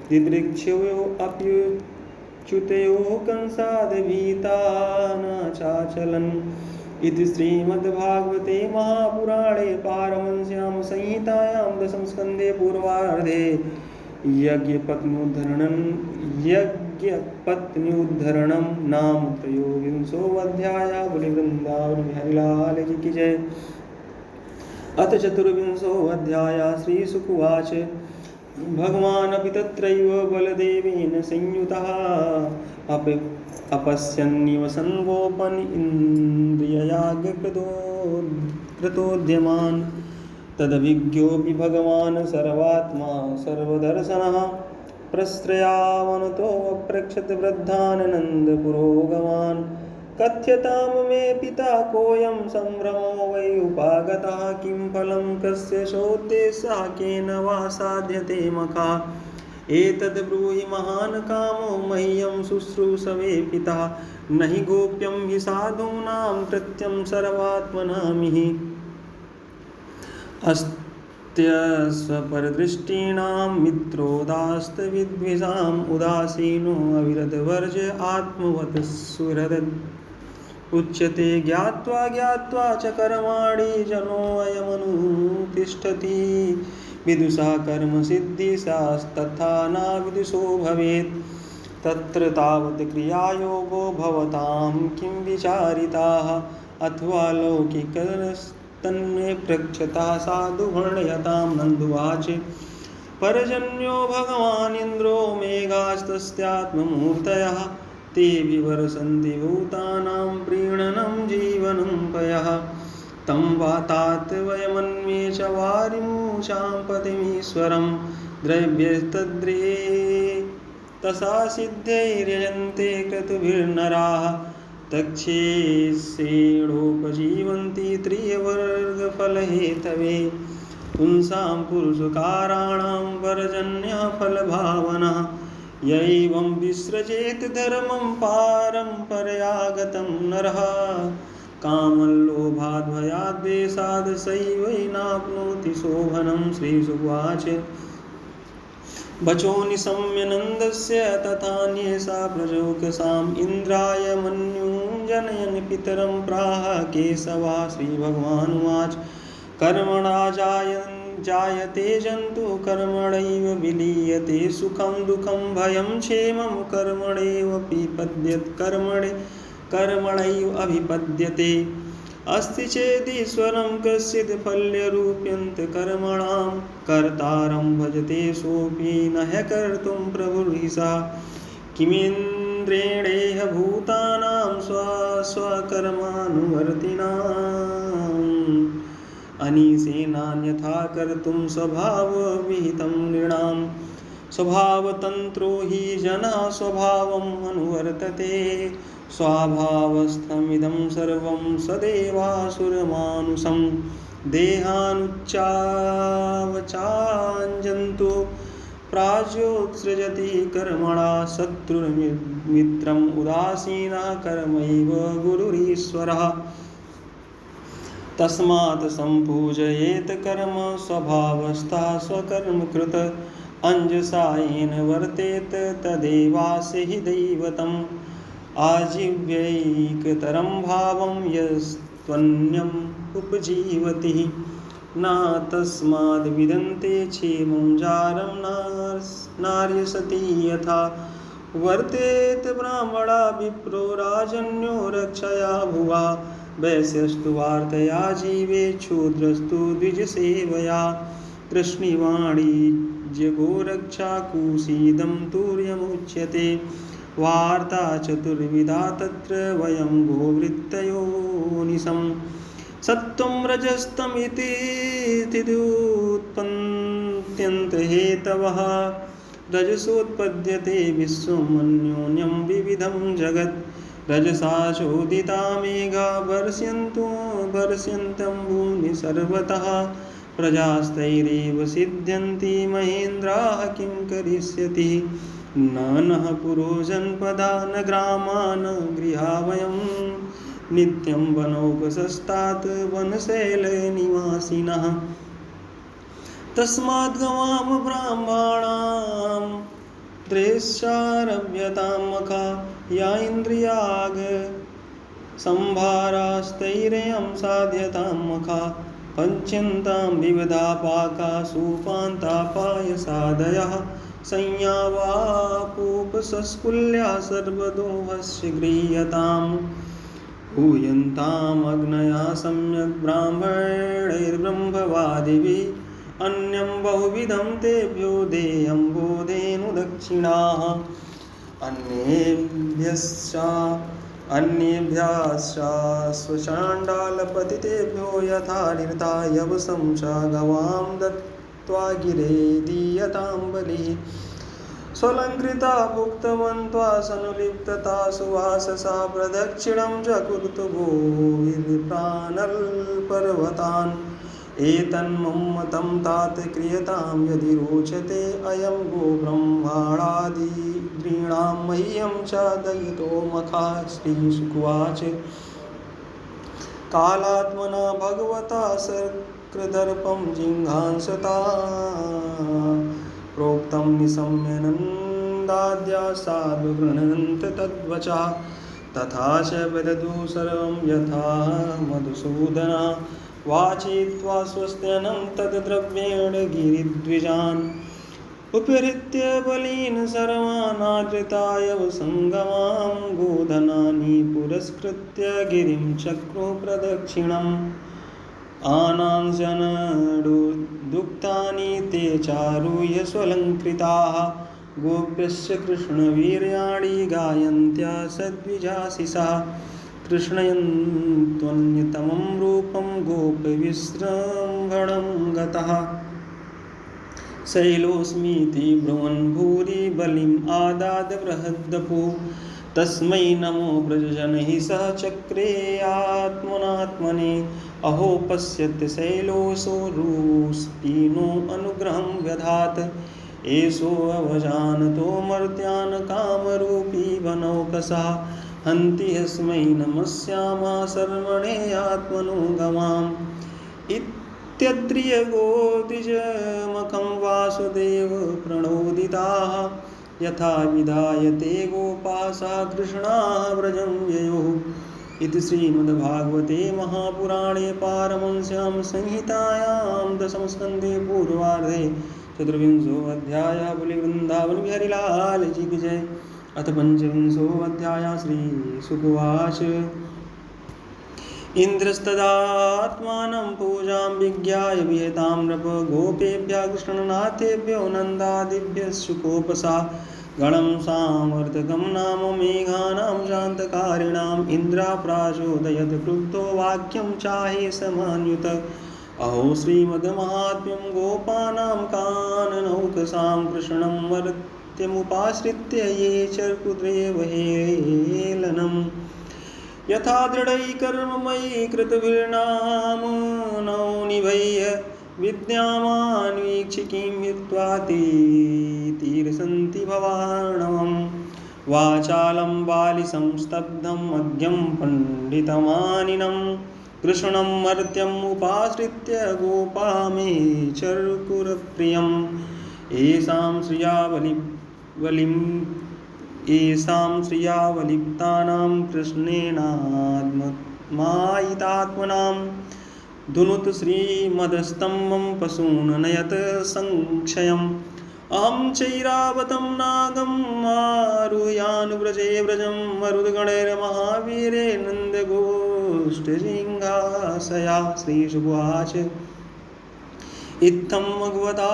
दिदृक्षयो अप्युच्युतयो कंसाद्भीता न चाचलन् इति श्रीमद्भागवते महापुराणे पारमहंस्यां संहितायां दशमस्कन्धे पूर्वार्धे यज्ञपत्न्युद्धरणं नाम त्रयोविंशोऽध्यायः। बोले वृंदावन बिहारी लाल की जय। अथ चतुर्विंशोऽध्यायः। श्रीशुकुवाच भगवानपि तत्रैव बलदेवेन संयुतः अपश्यन्निव सन्गोपन इन्द्रिययाज्ञकृतोद्यमान् तदभिज्ञोऽपि भगवान् सर्वात्मा सर्वदर्शनः प्रश्रयावनतोऽप्रक्षत वृद्धान् नन्दपुरोगमान् कथ्यतां मे पिता कोऽयं सम्भ्रमो वै उपागतः किं फलं कस्य सोद्देशः केन वा साध्यते मखा एतद् ब्रूहि महान् कामो मह्यं शुश्रूषवे पिता न हि गोप्यं हि साधूनां कृत्यं सर्वात्मनामिहि अस्त्यस्वपरदृष्टीनां मित्रोदास्तविद्विषाम् उदासीनो अविरतवर्ज आत्मवत् सुहृद् उच्यते ज्ञात्वा ज्ञात्वा च कर्माणि जनोऽयमनुतिष्ठति विदुषा कर्मसिद्धिशास्तथा न विदुषो भवेत् तत्र तावत् क्रियायोगो भवतां किं विचारिताः अथवा लौकिकस्तन्मे पृच्छता साधु वर्णयतां नन्दुवाच पर्जन्यो भगवानिन्द्रो मेघास्तस्यात्ममूर्तयः ते विवर्षन्ति भूतानां प्रीणनं जीवनं पयः तं वातात् वयमन्ये च वारिमूषां पतिमीश्वरं द्रव्यस्तद्रे तसा सिद्धैर्यजन्ते क्रतुभिर्नराः तक्षेषेणोपजीवन्ति त्रियवर्गफलहेतवे पुंसां पुरुषकाराणां पर्जन्यफलभावनः यैवं विसृजेत् धर्मं पारम्परयागतं नरः कामल्लोभाद्भयाद्वेषाद् सैवैनाप्नोति शोभनं। श्रीशुकुवाच वचो निशम्य नन्दस्य तथान्येषा प्रजोकसाम् इन्द्राय मन्युं जनयन् पितरं प्राह केशवा। श्रीभगवानुवाच कर्मणा जायते जन्तु कर्मणैव विलीयते सुखं दुःखं भयं क्षेमं कर्मणैव अभिपद्यते अस्ति चेदीश्वरं कश्चित् फल्यरूप्यन्तकर्मणां कर्तारं भजते सोऽपि न ह्यकर्तुं प्रभुर्हिषा किमिन्द्रेणेह भूतानां स्वस्वकर्मानुवर्तिनाम् अनीशेनान्यथा कर्तुं स्वभावविहितं नृणां स्वभावतन्त्रो हि जनः स्वभावम् अनुवर्तते स्वाभावस्थमिदं सर्वं सदेवासुरमानुषं देहानुच्चावचाञ्जन्तु प्राज्योत्सृजति कर्मणा शत्रुर्मित्रम् उदासीनः कर्मैव गुरुरीश्वरः तस्मात् सम्पूजयेत् कर्म स्वभावस्था स्वकर्मकृत अंजसायेन वर्तेत तदेवास्य हि दैवतम् आजीव्यैकतरं भावं यस्त्वन्यम् उपजीवति न तस्माद् विदन्ते क्षेमं जारं नार्यसति यथा वर्तेत ब्राह्मणा विप्रो राजन्यो रक्षया भुवा वैश्यस्तु वार्तया जीवे शूद्रस्तु द्विजसेवया कृष्णवाणिज्यगोरक्षा कुसीदं तुर्यमुच्यते वार्ता चतुर्विधा तत्र वयं गोवृत्तयोनिशं सत्त्वं रजस्तमिति उत्पन्त्यन्तहेतवः रजसोत्पद्यते विश्वमन्योन्यं विविधं जगत् रजसा चोदिता मेघा वर्ष्यन्तं भूमि सर्वतः प्रजास्तैरेव सिद्ध्यन्ति महेन्द्राः किं करिष्यति नः पुरो जनपदा न ग्रामा न गृहा वयं नित्यं वनौकसस्तात् वनशैलनिवासिनः तस्माद् गवाम ब्राह्मणां द्रेष्यारभ्यतां मखा या इन्द्रियाग संभारास्तैर्यं साध्यतां मखा पञ्चन्तां विविधा पाका सूपान्ता पायसादयः संयावापूपसस्कुल्या सर्वदोहस्य गृह्यताम् हूयन्तामग्नया सम्यक् ब्राह्मणैर्ब्रह्मवादिभिः अन्यं बहुविधं तेभ्यो देयं बोधेनुदक्षिणाः अन्येभ्यश्चाश्वचाण्डालपतितेभ्यो यथा निर्धायवसं च गवां दत्त्वा गिरे दीयतां बलिः स्वलङ्कृता भुक्तवन्त्वा सनुलिप्तता सुवाससा प्रदक्षिणं च कुर्तुभो विप्रानल्पर्वतान् एतन्मतं तात क्रियतां यदि रोचते अयं गो ब्रह्माणादिनृणां मह्यं च दयितो मखा श्रीशुकुवाच कालात्मना भगवता सकृदर्पं जिघांसता प्रोक्तं निशम्यनन्दाद्या साधु गृह्णन्त तद्वचा तथा च वदतु सर्वं यथा मधुसूदना वाचयित्वा स्वस्त्यनं तद्द्रव्येण गिरिद्विजान् उपहृत्य बलीन् सर्वानादृताय संगमां गोधनानि पुरस्कृत्य गिरिं चक्रुः प्रदक्षिणम् आनांशनदुक्तानि ते चारुह्य स्वलङ्कृताः गोप्यस्य कृष्णवीर्याणि गायन्त्या सद्विजाशिषा कृष्णयन्त्वन्यतमं रूपं गोपविसृम्भणं गतः शैलोऽस्मीति ब्रुवन् भूरि बलिम् आदाद बृहद्वपु तस्मै नमो व्रजजनैः सह चक्रे आत्मनात्मने अहो पश्यत् शैलोऽसो रुष्टिनो अनुग्रहं व्यधात् एषो अवजानतो मर्त्यान् कामरूपी वनौकसा हन्ति यस्मै नमस्यामा शर्मणे आत्मनुगमाम् इत्यद्रियगोद्विजमखं वासुदेव प्रणोदिताः यथा विधायते गोपासा कृष्णाः व्रजं ययुः इति श्रीमद्भागवते महापुराणे पारमहंस्यां संहितायां दशमस्कन्धे पूर्वार्धे चतुर्विंशोऽध्यायः बलिवृन्दावन बिहारी लाल जी की जय। अथ पंचविंशोऽध्यायः श्रीशुकुवाच इन्द्रस्तदात्मानं पूजां विज्ञाय विहितां नृप गोपेभ्यः कृष्णनाथेभ्यो नन्दादिभ्यः शुकोपसा गणं सामर्थकं नाम मेघानां शान्तकारिणाम् इन्द्राप्राचोदयत् क्रुद्धो वाक्यं चाहे समान्युत अहो श्रीमद्माहात्म्यं गोपानां काननौकसां कृष्णं मर्त्यमुपाश्रित्य ये चर्कुद्रेव हेलनम् यथा दृढै कर्ममयि कृतवीर्णां नौ निभय्य विद्यामान्वीक्षि किं हित्वा ते तीर्षन्ति भवार्णवम् वाचालं बालिसंस्तब्धम् अज्ञं पण्डितमानिनं कृष्णं मर्त्यम् उपाश्रित्य गोपामे चरुकुरप्रियम् येषां श्रियावलिप्तानां कृष्णेनात्मायितात्मनां धुनुत श्रीमदस्तम्भं पशून् नयत संक्षयम् अहं चैरावतं नागं आरुह्यानुव्रजे व्रजं मरुद्गणैर्महावीरे नन्दगोष्ठसिंहासया श्रीशुभुवाच इत्थं भगवता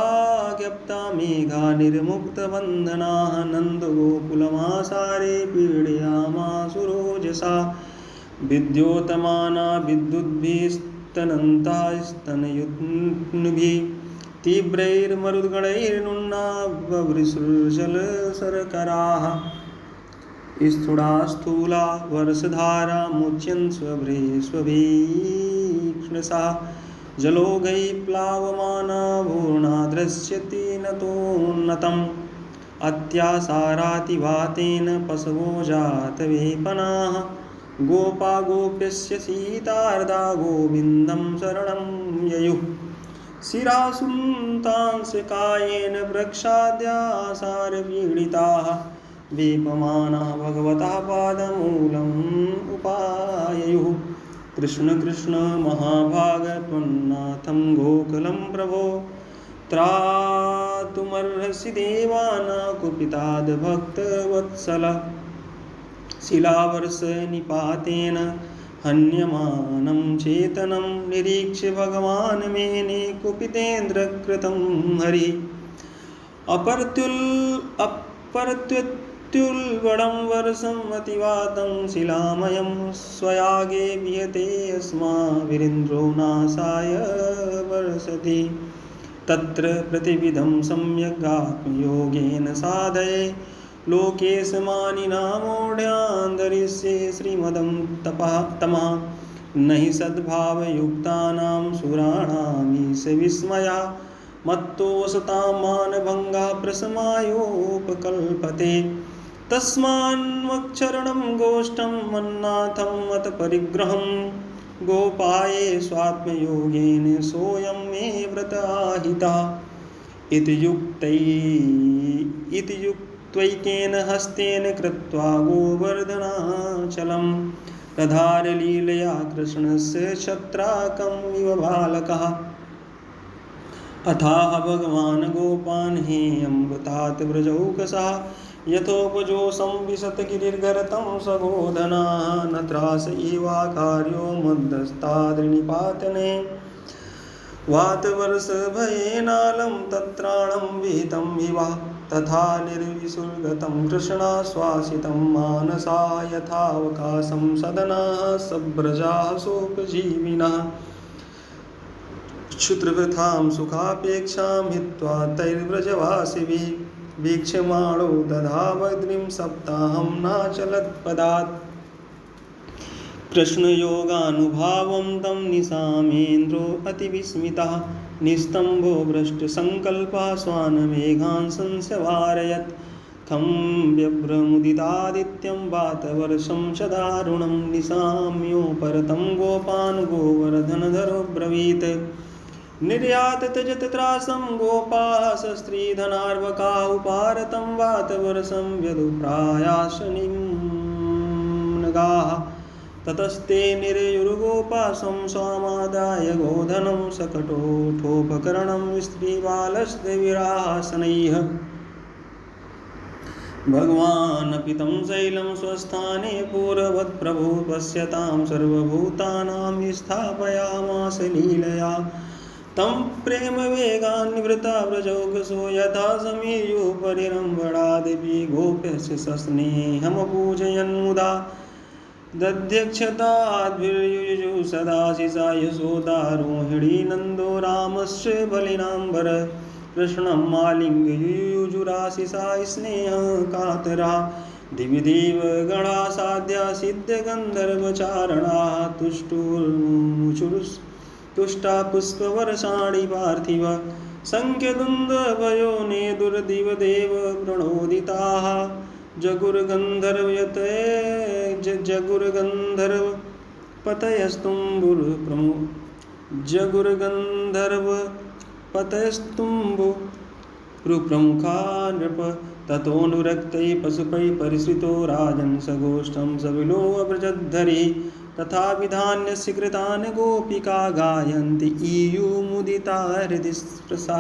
ज्ञप्ता मेघा निर्मुक्तबन्धनाः नन्दगोकुलमासारे पीडयामासुरोजसा विद्योतमाना विद्युद्भिस्तनन्ता स्तनयुग्निभिः तीव्रैर्मरुद्गणैर्नुन्नावसृजलशर्कराः स्थूला स्थूला वर्षधारा मुच्यन् स्वभीक्ष्णसा जलोगैः प्लावमाना पूर्णा दृश्यते नतोन्नतम् अत्यासारातिवातेन पशवो जातवेपनाः गोपा गोप्यस्य सीतार्दा गोविन्दं शरणं ययुः शिरासुन्तांसकायेन वृक्षाद्यासारपीडिताः वेपमानाः भगवतः पादमूलम् उपाययुः कृष्ण कृष्ण महाभाग त्वन्नाथं गोकुलं प्रभो त्रातुमर्हसि देवानां कुपिताद्भक्तवत्सल शिलावर्षनिपातेन हन्यमानं चेतनं निरीक्ष्य भगवान् मेने कुपितेन्द्रकृतं हरि अपरत्युल्बणं वर्षम् अतिवातं शिलामयं स्वयागे विहते अस्माभिरिन्द्रो नाशाय वर्षति तत्र प्रतिविधं सम्यगात्मयोगेन साधये लोकेशमानिनामोढ्यान्दरिष्ये श्रीमदं तमः न हि सद्भावयुक्तानां सुराणामीश विस्मया मत्तोषतां मानभङ्गा प्रसमायोपकल्पते तस्मान्मक्षरणं गोष्ठं मन्नाथं मतपरिग्रहं गोपाये स्वात्मयोगेन सोऽयं मे व्रताहितः इति युक्तैकेन हस्तेन कृत्वा गोवर्धनाचलं दधारलीलया कृष्णस्य छत्राकमिव बालकः अथाह भगवान् गोपान् हेयमृतात् व्रजौकसः यथोपजोषं विशतगिरिर्गरतं सगोधनाः न त्रास एवाकार्यो मध्यस्ताद्रिनिपातने वातवर्षभयेनालं तत्राणं विहितं विवा तथा निर्विसुर्गतं कृष्णाश्वासितं मानसा यथावकाशं सदनाः सव्रजाः सोपजीविनः क्षुद्रवृथां सुखापेक्षां हित्वा तैर्व्रजवासिभिः वीक्ष्यमाणो दधावग्निं सप्ताहं नाचलत्पदात् कृष्णयोगानुभावं तं निशामेन्द्रो अतिविस्मितः निस्तम्भो भ्रष्टसङ्कल्पः स्वानमेघान् संस्यवारयत् खं व्यभ्रमुदितादित्यं वातवर्षं च दारुणं निशाम्योपरतं गोपान् गोवर्धनधरो ब्रवीत् निर्यात त्यजत त्रासं गोपाः सस्त्रीधनार्वका उपारतं वातवर्षं व्यदुप्रायाशनिम्नगाः ततस्ते निर्युर्गोपासं स्वामादाय गोधनं सकटोठोपकरणं स्त्रीबालस्य विरासनैः भगवानपि तं शैलं स्वस्थाने पूर्ववत् प्रभु पश्यतां सर्वभूतानां स्थापयामास लीलया तं प्रेमवेगान्निवृता व्रजौकसो यथा समीयुपरिरम्भणादिपि गोप्यस्य सस्नेहमपूजयन्मुदा दध्यक्षताद्भिर्युयुजु सदा शिशा यशोदा रोहिणी नन्दो रामस्य बलिनाम्बर कृष्णं मालिङ्गयुयुजुराशिषा स्नेहकातरा दिवि देवगणा साध्या सिद्धगन्धर्वचारणाः तुष्टा पुष्पवर्षाणि पार्थिव संख्यदुन्दभयोने दुर्दिवदेव प्रणोदिताः जगुर्गन्धर्व पतयस्तुम्बु प्रमुखा नृप ततोऽनुरक्तैः पशुपैः परिसृतो राजन् सगोष्ठं सविलोऽव्रजद्धरी तथा विधान्यस्य कृतान् गोपिका गायन्ति ईयुमुदिता हृदि स्पृशा।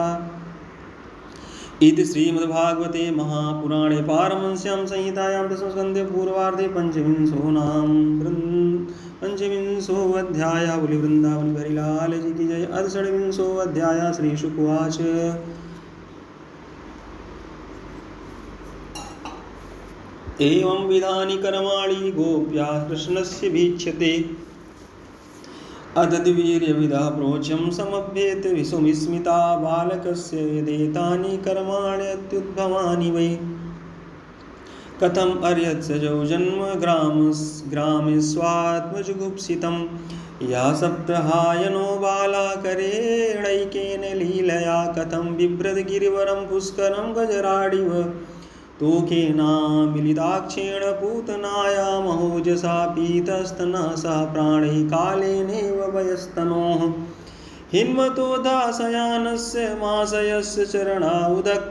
इति श्रीमद्भागवते महापुराणे पारमहंस्यां संहितायां दशमस्कन्धे पूर्वार्धे पंचविंशोऽध्यायः। बोले वृंदावन बिहारी लाल जी की जय। अथ षड्विंशोऽध्यायः। श्री शुक उवाच एवं विधानि कर्माणि गोप्या कृष्णस्य भीक्ष्यते अदद्वीर्यविदः प्रोच्यं समभ्येत विसुमिस्मिता बालकस्य यदेतानि कर्माणि अत्युद्भवानि वै कथम् अर्यत्सजौ जन्म ग्रामे स्वात्मजुगुप्सितं या सप्तहायनो बालाकरेणैकेन लीलया कथं बिभ्रद गिरिवरं पुष्करं गजराडिव तोकेनामिलिताक्षेण पूतनाया महोजसा पीतस्तनः सा प्राणैः कालेनैव वयस्तनोः हिन्मतो दासयानस्य मासयस्य चरणाउदक्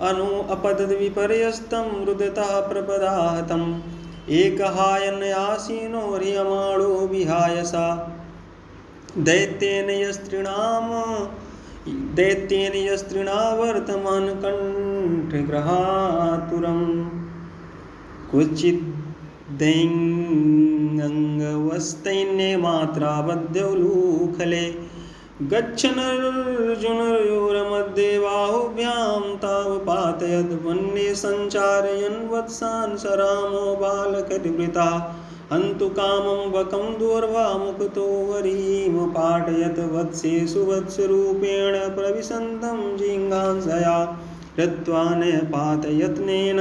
अनु अपदद्विपर्यस्तं रुदतः प्रपदाहतम् एकहायनयासीनो ह्रियमाणो विहाय सा दैत्येन यस्त्रीणावर्तमान कण्ठग्रहातुरं क्वचिद्दैङ्गवस्तैन्ये मात्राबद्धौलूखले गच्छन्नर्जुनयोर्मध्ये बाहुभ्यां तावपातयद् वह्नि सञ्चारयन् वत्सान् स रामो बालकनिवृता हन्तु कामं वकं दूर्वा मुक्तो वरीम पाटयत् वत्सेषु वत्सरूपेण प्रविशन्तं जिङ्घांसया हृत्वा न पातयत्नेन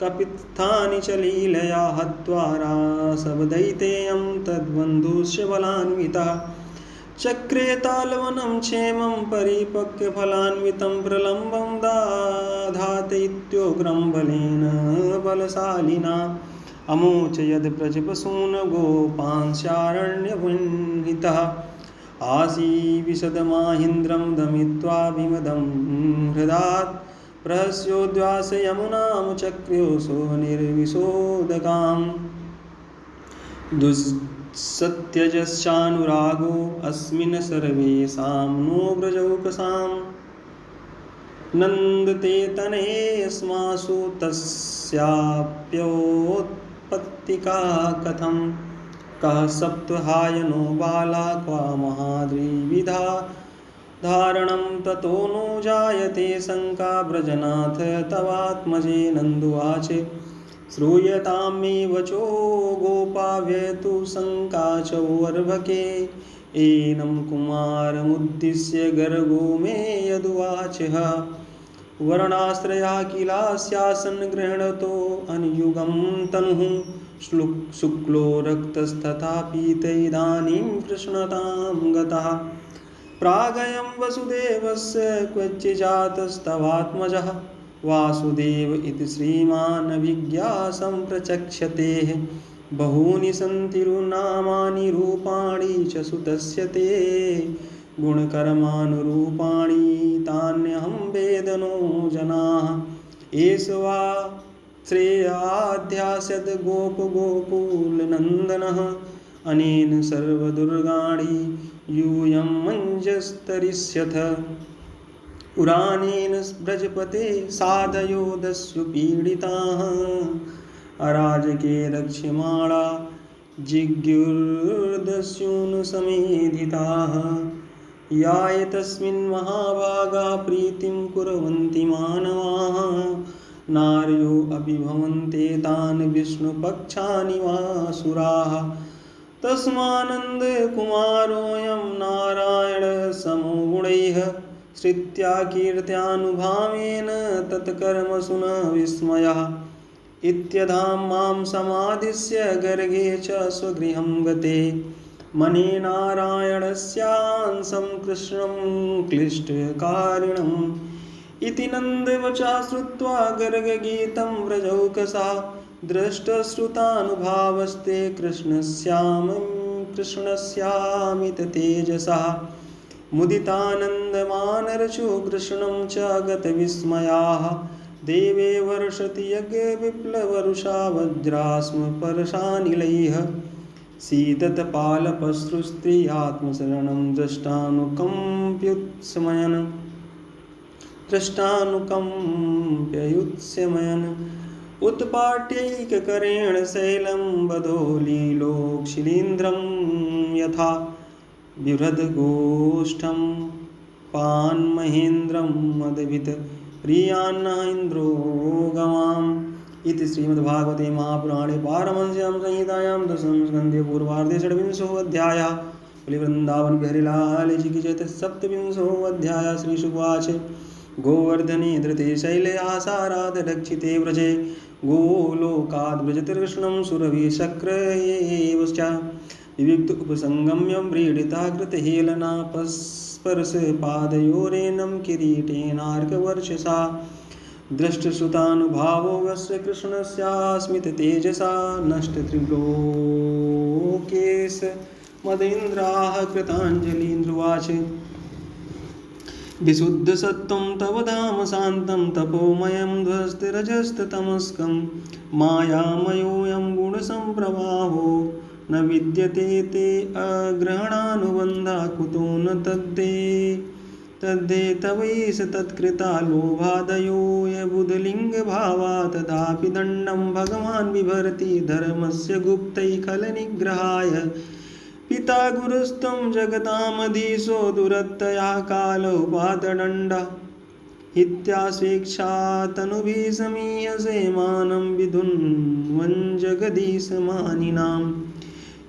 कपित्थानि च लीलया हत्वा रासवदैतेयं तद्बन्धुश्च बलान्वितः चक्रे तालवनं क्षेमं परिपक्वफलान्वितं प्रलम्बं दाधातैत्योग्रं बलेन बलशालिना अमोचयद् व्रजपशून् गोपांश्चारण्यवह्नितः आसीविशदमाहीन्द्रं दमित्वा विमदं हृदात् प्रहस्योद्वास यमुनां चक्र्योऽसो निर्विशोदकाम् दुःसत्यजश्चानुरागो अस्मिन् सर्वेषां नो व्रजौकसाम् नन्दते तनयेऽस्मासु तस्याप्योत्पत्तिका कथं कः सप्तहायनो बाला क्वा महाद्विविधा धारणं ततो नो जायते शङ्का व्रजनाथ तवात्मजे नन्दुवाच श्रूयतां मे वचो गोपाव्यतु शङ्का च वर्भके एनं कुमारमुद्दिश्य गर्गो मे यदुवाचः वर्णाश्रया किलास्यासन् गृह्णतो अनुयुगं तनुः शुक्लो रक्तस्तथा पीत इदानीं कृष्णतां गतः प्रागयं वसुदेवस्य क्वचिज्जातस्तवात्मजः वासुदेव इति श्रीमान् विज्ञासं प्रचक्षते बहूनि सन्ति नामानि रूपाणि च सुतस्य ते गुणकर्मानुरूपाणि तान्यहं वेदनो जनाः एष वा श्रेयाध्यास्यद् गोपगोकुलनन्दनः अनेन सर्वदुर्गाणि यूयं मञ्जस्तरिष्यथ पुराणेन व्रजपते साधयो दस्युपीडिताः अराजके रक्ष्यमाणा जिज्ञुर्दस्यून् समेधिताः याय तस्मिन् महाभागा प्रीतिं कुर्वन्ति मानवाः नार्यो अभिभवन्ते तान् विष्णुपक्षानि वासुराः तस्मानन्दकुमारोऽयं नारायणसमो गुणैः श्रुत्या कीर्त्यानुभावेन तत्कर्मसु न विस्मयः इत्यधां मां समादिश्य गर्गे च स्वगृहं गते मने नारायणस्यांसं कृष्णं क्लिष्टकारिणम् इति नन्दवचा श्रुत्वा गर्गगीतं व्रजौकसा दृष्टश्रुतानुभावस्ते कृष्णस्यामिततेजसः मुदितानन्दमानरचो कृष्णं च गतविस्मयाः देवे वर्षति यज्ञविप्लवरुषा वज्रास्म परशानिलैः सीदतपालपश्रुस्त्रियात्मशरणं द्रष्टानुकम्प्ययुत्स्यमयन् उत्पाट्यैककरेण शैलं बधोलीलोक्षिलीन्द्रं यथा बिभ्रद्गोष्ठं पान्महेन्द्रं मदभित प्रियान्न इन्द्रो गवाम् इति श्रीमद्भागवते महापुराणे पारमहंस्यां संहितायां दशम स्कन्धे पूर्वार्धे षड्विंशोऽध्यायः बलिवृन्दावन बिहारीलाल जी की जय। सप्तविंशोऽध्यायः श्रीशुकवाच गोवर्धने धृते शैले आसारात् रक्षिते व्रजे गोलोकाद् व्रजतिर्कृष्णं सुरभिशक्रयेवश्च विविक्त उपसंगम्य व्रीडिता कृतहेलना स्पर्शपादयोरेनं किरीटेनार्कवर्चसा दृष्टश्रुतानुभावो वस्य कृष्णस्यास्मिततेजसा नष्टत्रिलोकेश मदेन्द्राः कृताञ्जलिन्द्रुवाच विशुद्धसत्त्वं तव धाम शान्तं तपोमयं ध्वस्तरजस्तमस्कं मायामयोऽयं गुणसम्प्रवाहो न विद्यते ते अग्रहणानुबन्धा कुतो न तद्धे तवैष तत्कृता लोभादयो यबुधलिङ्गभावा तथापि दण्डं भगवान् बिभर्ति धर्मस्य गुप्तैखलनिग्रहाय पिता गुरुस्त्वं जगतामधीशो दुरत्तया कालोपातदण्डः हित्यास्वेक्षातनुभिः समीयसे मानं विधुन्वञ्जगदीशमानिनाम्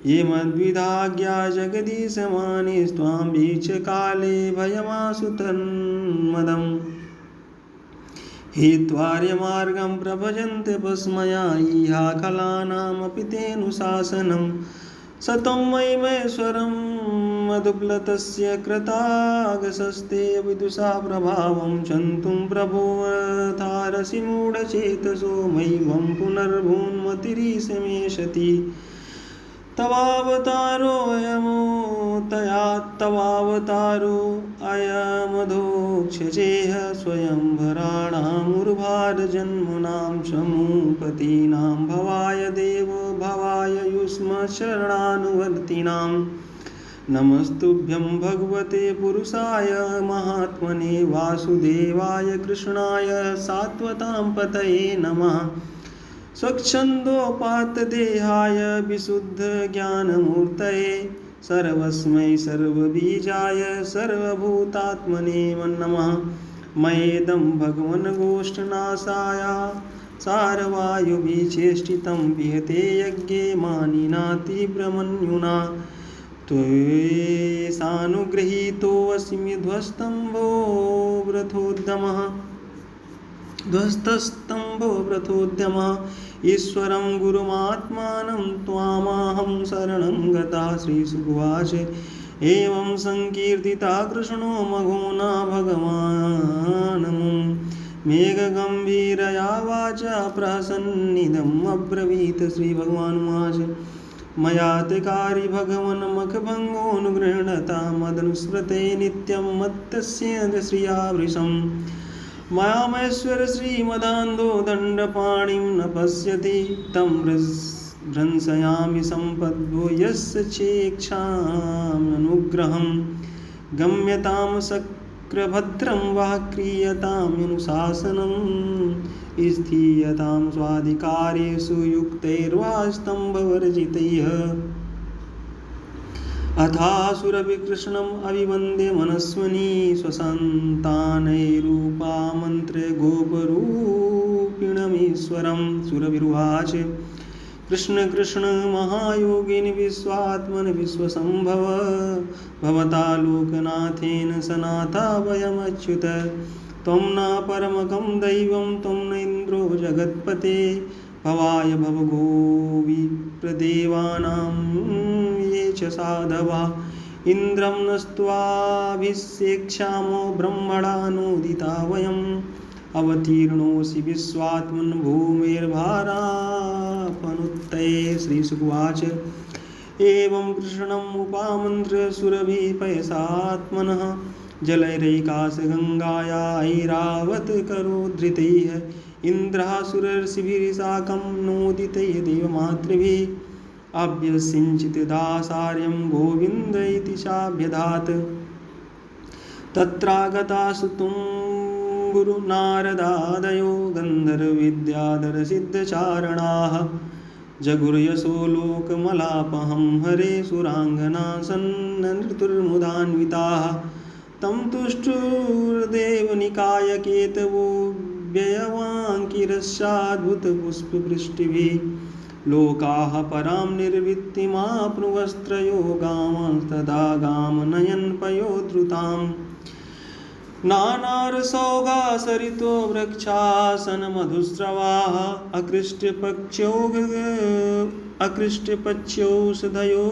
ये मद्विधाज्ञा जगदीशमानि स्वां वीक्ष्य काले भयमासुतन्मदम् हित्वार्यमार्गं प्रभजन्ते भस्मया इहा खलानामपि तेऽनुशासनं सतं मयिमेश्वरं मधुप्लतस्य कृतागसस्ते विदुषा प्रभावं चन्तुं प्रभोऽथारसि मूढचेतसो मयिवं पुनर्भून्मतिरीशमेशति तवावतारो अयमधोक्षजेह स्वयंवराणामुर्भारजन्मनां शमूपतीनां भवाय देवो भवाय युष्मशरणानुवर्तिनां नमस्तुभ्यं भगवते पुरुषाय महात्मने वासुदेवाय कृष्णाय सात्वतां पतये नमः स्वच्छन्दोपात्तदेहाय विशुद्धज्ञानमूर्तये सर्वस्मै सर्वबीजाय सर्वभूतात्मने नमः मयेदं भगवन् गोष्ठनाशाय सारवायुभिचेष्टितं विहते यज्ञे मानिना तीव्रमन्युना त्वयेषानुगृहीतोऽस्मि ध्वस्तस्तम्भो व्रतोद्यमः ईश्वरं गुरुमात्मानं त्वामाहं शरणं गता। श्रीशुकवाच एवं संकीर्तिता कृष्णो मघोना भगवान् मेघगम्भीरया वाचा प्रसन्निदम् अब्रवीत्। श्रीभगवानुवाच मया त्रिकारि भगवन् मखभङ्गोऽनुगृह्णता मदनुस्मृते नित्यं मत्तस्य श्रिया वृषम् मायामेश्वर श्रीमदान्धो दण्डपाणिं न पश्यति तं भ्रंशयामि सम्पद्भो यस्य चेक्षाम्यनुग्रहं गम्यतां शक्रभद्रं वा क्रियतामनुशासनं स्थीयतां स्वाधिकारेषु युक्तैर्वा स्तम्भवर्जितैः अथासुरविकृष्णम् अभिवन्द्य मनस्विनी स्वसन्तानैरूपामन्त्र्य गोपरूपिणमीश्वरं सुरविरुवाच कृष्ण कृष्ण महायोगिनि विश्वात्मन विश्वसम्भव भवता लोकनाथेन सनाथा वयमच्युत त्वं न परमकं दैवं त्वं न इन्द्रो जगत्पते भवाय भवगो विप्रदेवानां ये च साधवा इन्द्रं नस्त्वाभिषेक्ष्यामो ब्रह्मणानोदिता वयम् अवतीर्णोऽसि विश्वात्मन् भूमिर्भारापनुत्तये। श्रीशुकुवाच एवं कृष्णम् उपामन्त्र्य सुरभिः पयसात्मनः जलैरैकाशगङ्गाया ऐरावत करोद्धृतैः इन्द्रासुरर्षिभिर्साकं नोदितैः देवमातृभिः अभ्यसिञ्चिदासार्यं गोविन्द इति चाभ्यधात्। तत्रागतासु तुम्बुरुनारदादयो गन्धर्वविद्याधरसिद्धचारणाः जगुर्यशो लोकमलापहं हरे सुराङ्गना सन्नृतुर्मुदान्विताः तं तुष्टुर्देवनिकायकेतवो व्ययवाङ्किरस्याद्भुतपुष्पवृष्टिभिः लोकाः परां निर्वृत्तिमाप्नुवस्त्रयो गामांस्तदा गामनयन् पयोधृताम् नानारसौगासरितो वृक्षासनमधुस्रवाः अकृष्टपच्यौषधयो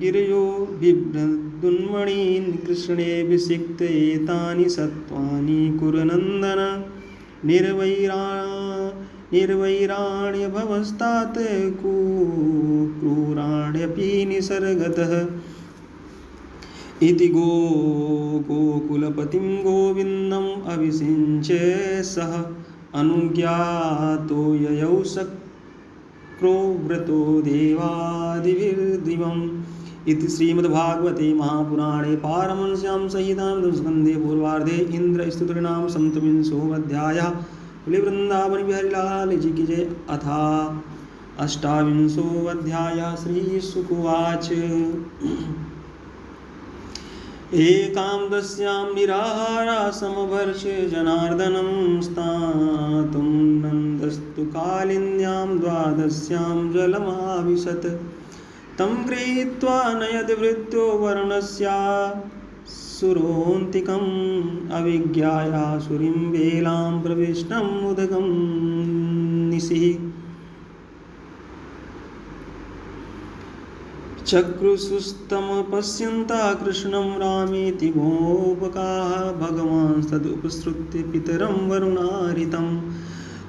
गिरयो बिभ्रदुन्मणीन् कृष्णेऽभिषिक्त एतानि सत्त्वानि कुरुनन्दन निर्वैराण्यभवस्तात् क्रूराण्यपि निसर्गतः इति गोकुलपतिं गोविन्दम् अभिषिञ्चे सः अनुज्ञातो ययौ शक्रो व्रतो देवादिभिर्दिवम् इति श्रीमद्भागवते महापुराणे पारमहंस्यां संहितायां स्कन्धे पूर्वार्धे इन्द्रस्तुतिर्नाम सप्तविंशोऽध्यायः। वृन्दावन बिहारी लाल जी की जय। अथा अष्टाविंशोऽध्यायः। श्रीशुकुवाच एकादश्यां निराहारा समभर्ष्य जनार्दनं स्नातुं नन्दस्तु कालिन्द्यां द्वादश्यां जलमाविशत् तं गृहीत्वा नयद्वृत्तो वरुणस्यासुरोऽन्तिकम् अविज्ञायासुरीं वेलां प्रविष्टम् उदगं निशिः चक्रुषुस्तं पश्यन्ता कृष्णं रामेति गोपकाः भगवांस्तदुपसृत्य पितरं वरुणारितं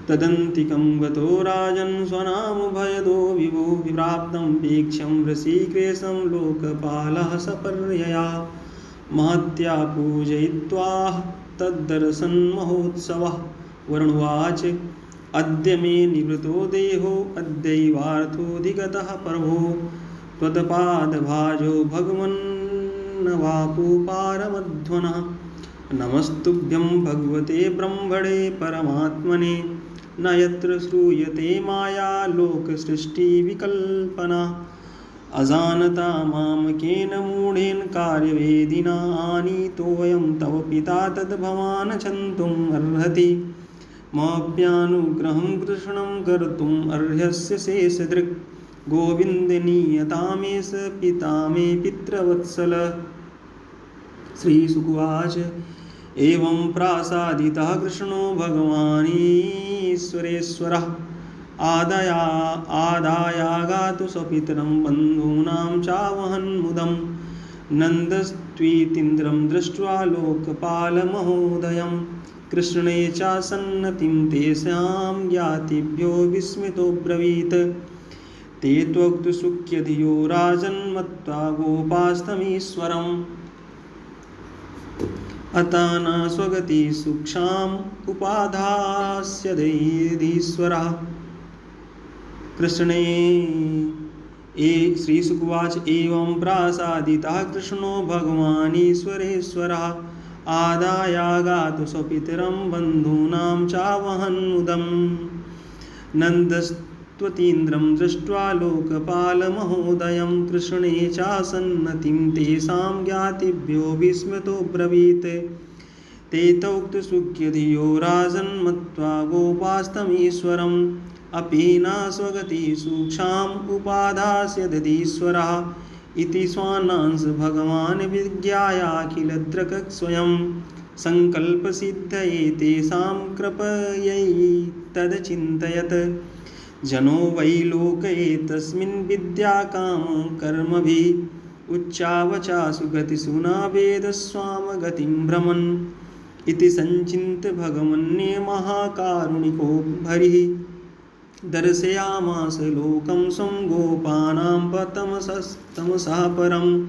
तदन्तिकं गतो राजन् स्वनाम भयदो विभो विप्राप्तं वीक्ष्यं ऋषिकेशं लोकपालः सपर्यया महत्या पूजयित्वा तद्दर्शनमहोत्सवः। वरुणवाच अद्य मे निवृतो देहो अद्यैवार्थोऽधिगतः प्रभो त्वत्पादभाजो भगवन्नवापु पारमध्वनः नमस्तुभ्यं भगवते ब्रह्मणे परमात्मने न यत्र श्रूयते माया लोकसृष्टिविकल्पना अजानता मामकेन मूढेन कार्यवेदिना आनीतोऽयं तव पिता तद्भवान् क्षन्तुम् अर्हति माप्यानुग्रहं कृष्णं कर्तुम् अर्हस्य शेषदृक् गोविन्द नीयतामेष पिता मे पितृवत्सल। श्रीशुकुवाच एवं प्रासादितः कृष्णो भगवानीश्वरेश्वरः आदायागातु स्वपितरं बन्धूनां चावहन्मुदं नन्दस्त्वीतीन्द्रं दृष्ट्वा लोकपालमहोदयं कृष्णे चासन्नतिं तेषां ज्ञातिभ्यो विस्मितोऽब्रवीत् ते त्वक्तुसुख्यधियो राजन्मत्वा गोपास्तमीश्वरम् अताना स्वगति सूक्ष्म उपाधास्य दैधीश्वरः कृष्णे श्रीशुकुवाच एवं प्रासादितः कृष्णो भगवानीश्वरेश्वरः आदायागातु स्वपितरं बन्धूनां चावहन्मुदं नन्दस्त्वतीन्द्रं दृष्ट्वा लोकपालमहोदयं कृष्णे चासन्नतिं तेषां ज्ञातिभ्यो विस्मितोऽब्रवीत् ते तौक्तुसुख्यधियो राजन्मत्वा गोपास्तमीश्वरम् अपि न स्वगति सूक्ष्म उपाधास्य दधीश्वरः इति स्वानांश भगवान् विज्ञायाखिलद्रक् स्वयं सङ्कल्पसिद्धये तेषां कृपयै तदचिन्तयत् जनो वै लोकयेतस्मिन् विद्याकामकर्मभिः उच्चावचासु गतिषु न वेदस्वामगतिं भ्रमन् इति सञ्चिन्त्य भगवन्ने महाकारुणिको हरिः दर्शयामास लोकं स्वं गोपानां तमसः परं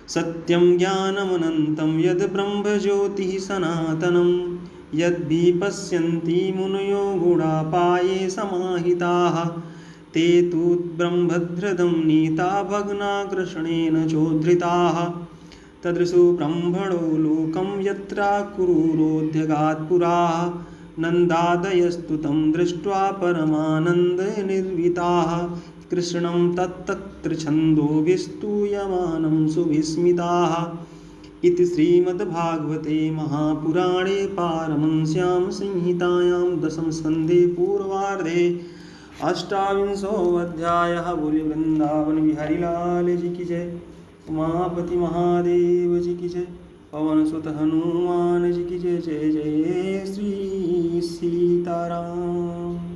सत्यं ज्ञानमनन्तं यद् ब्रह्मज्योतिः सनातनं यद्विपश्यन्ति मुनयो गुणापाये समाहिताः ते तु ब्रह्मभद्रदं नीता भग्ना कृष्णेन चोद्धृताः तदृशो ब्रह्मणो लोकं यत्र कुरुरोध्यगात् पुराः नन्दादयस्तु तं दृष्ट्वा परमानन्दनिर्विताः कृष्णं तत्तत्र छन्दोभिस्तूयमानं सुविस्मिताः इति श्रीमद्भागवते महापुराणे पारमहंस्यां संहितायां दशमस्कन्धे पूर्वार्धे अष्टाविंशोऽध्यायः। बोले वृंदावन बिहारी लाल जी की जय, उमापति महादेव जी की जय, पवन सुत हनुमान जी की जय। जय जय श्री सीताराम।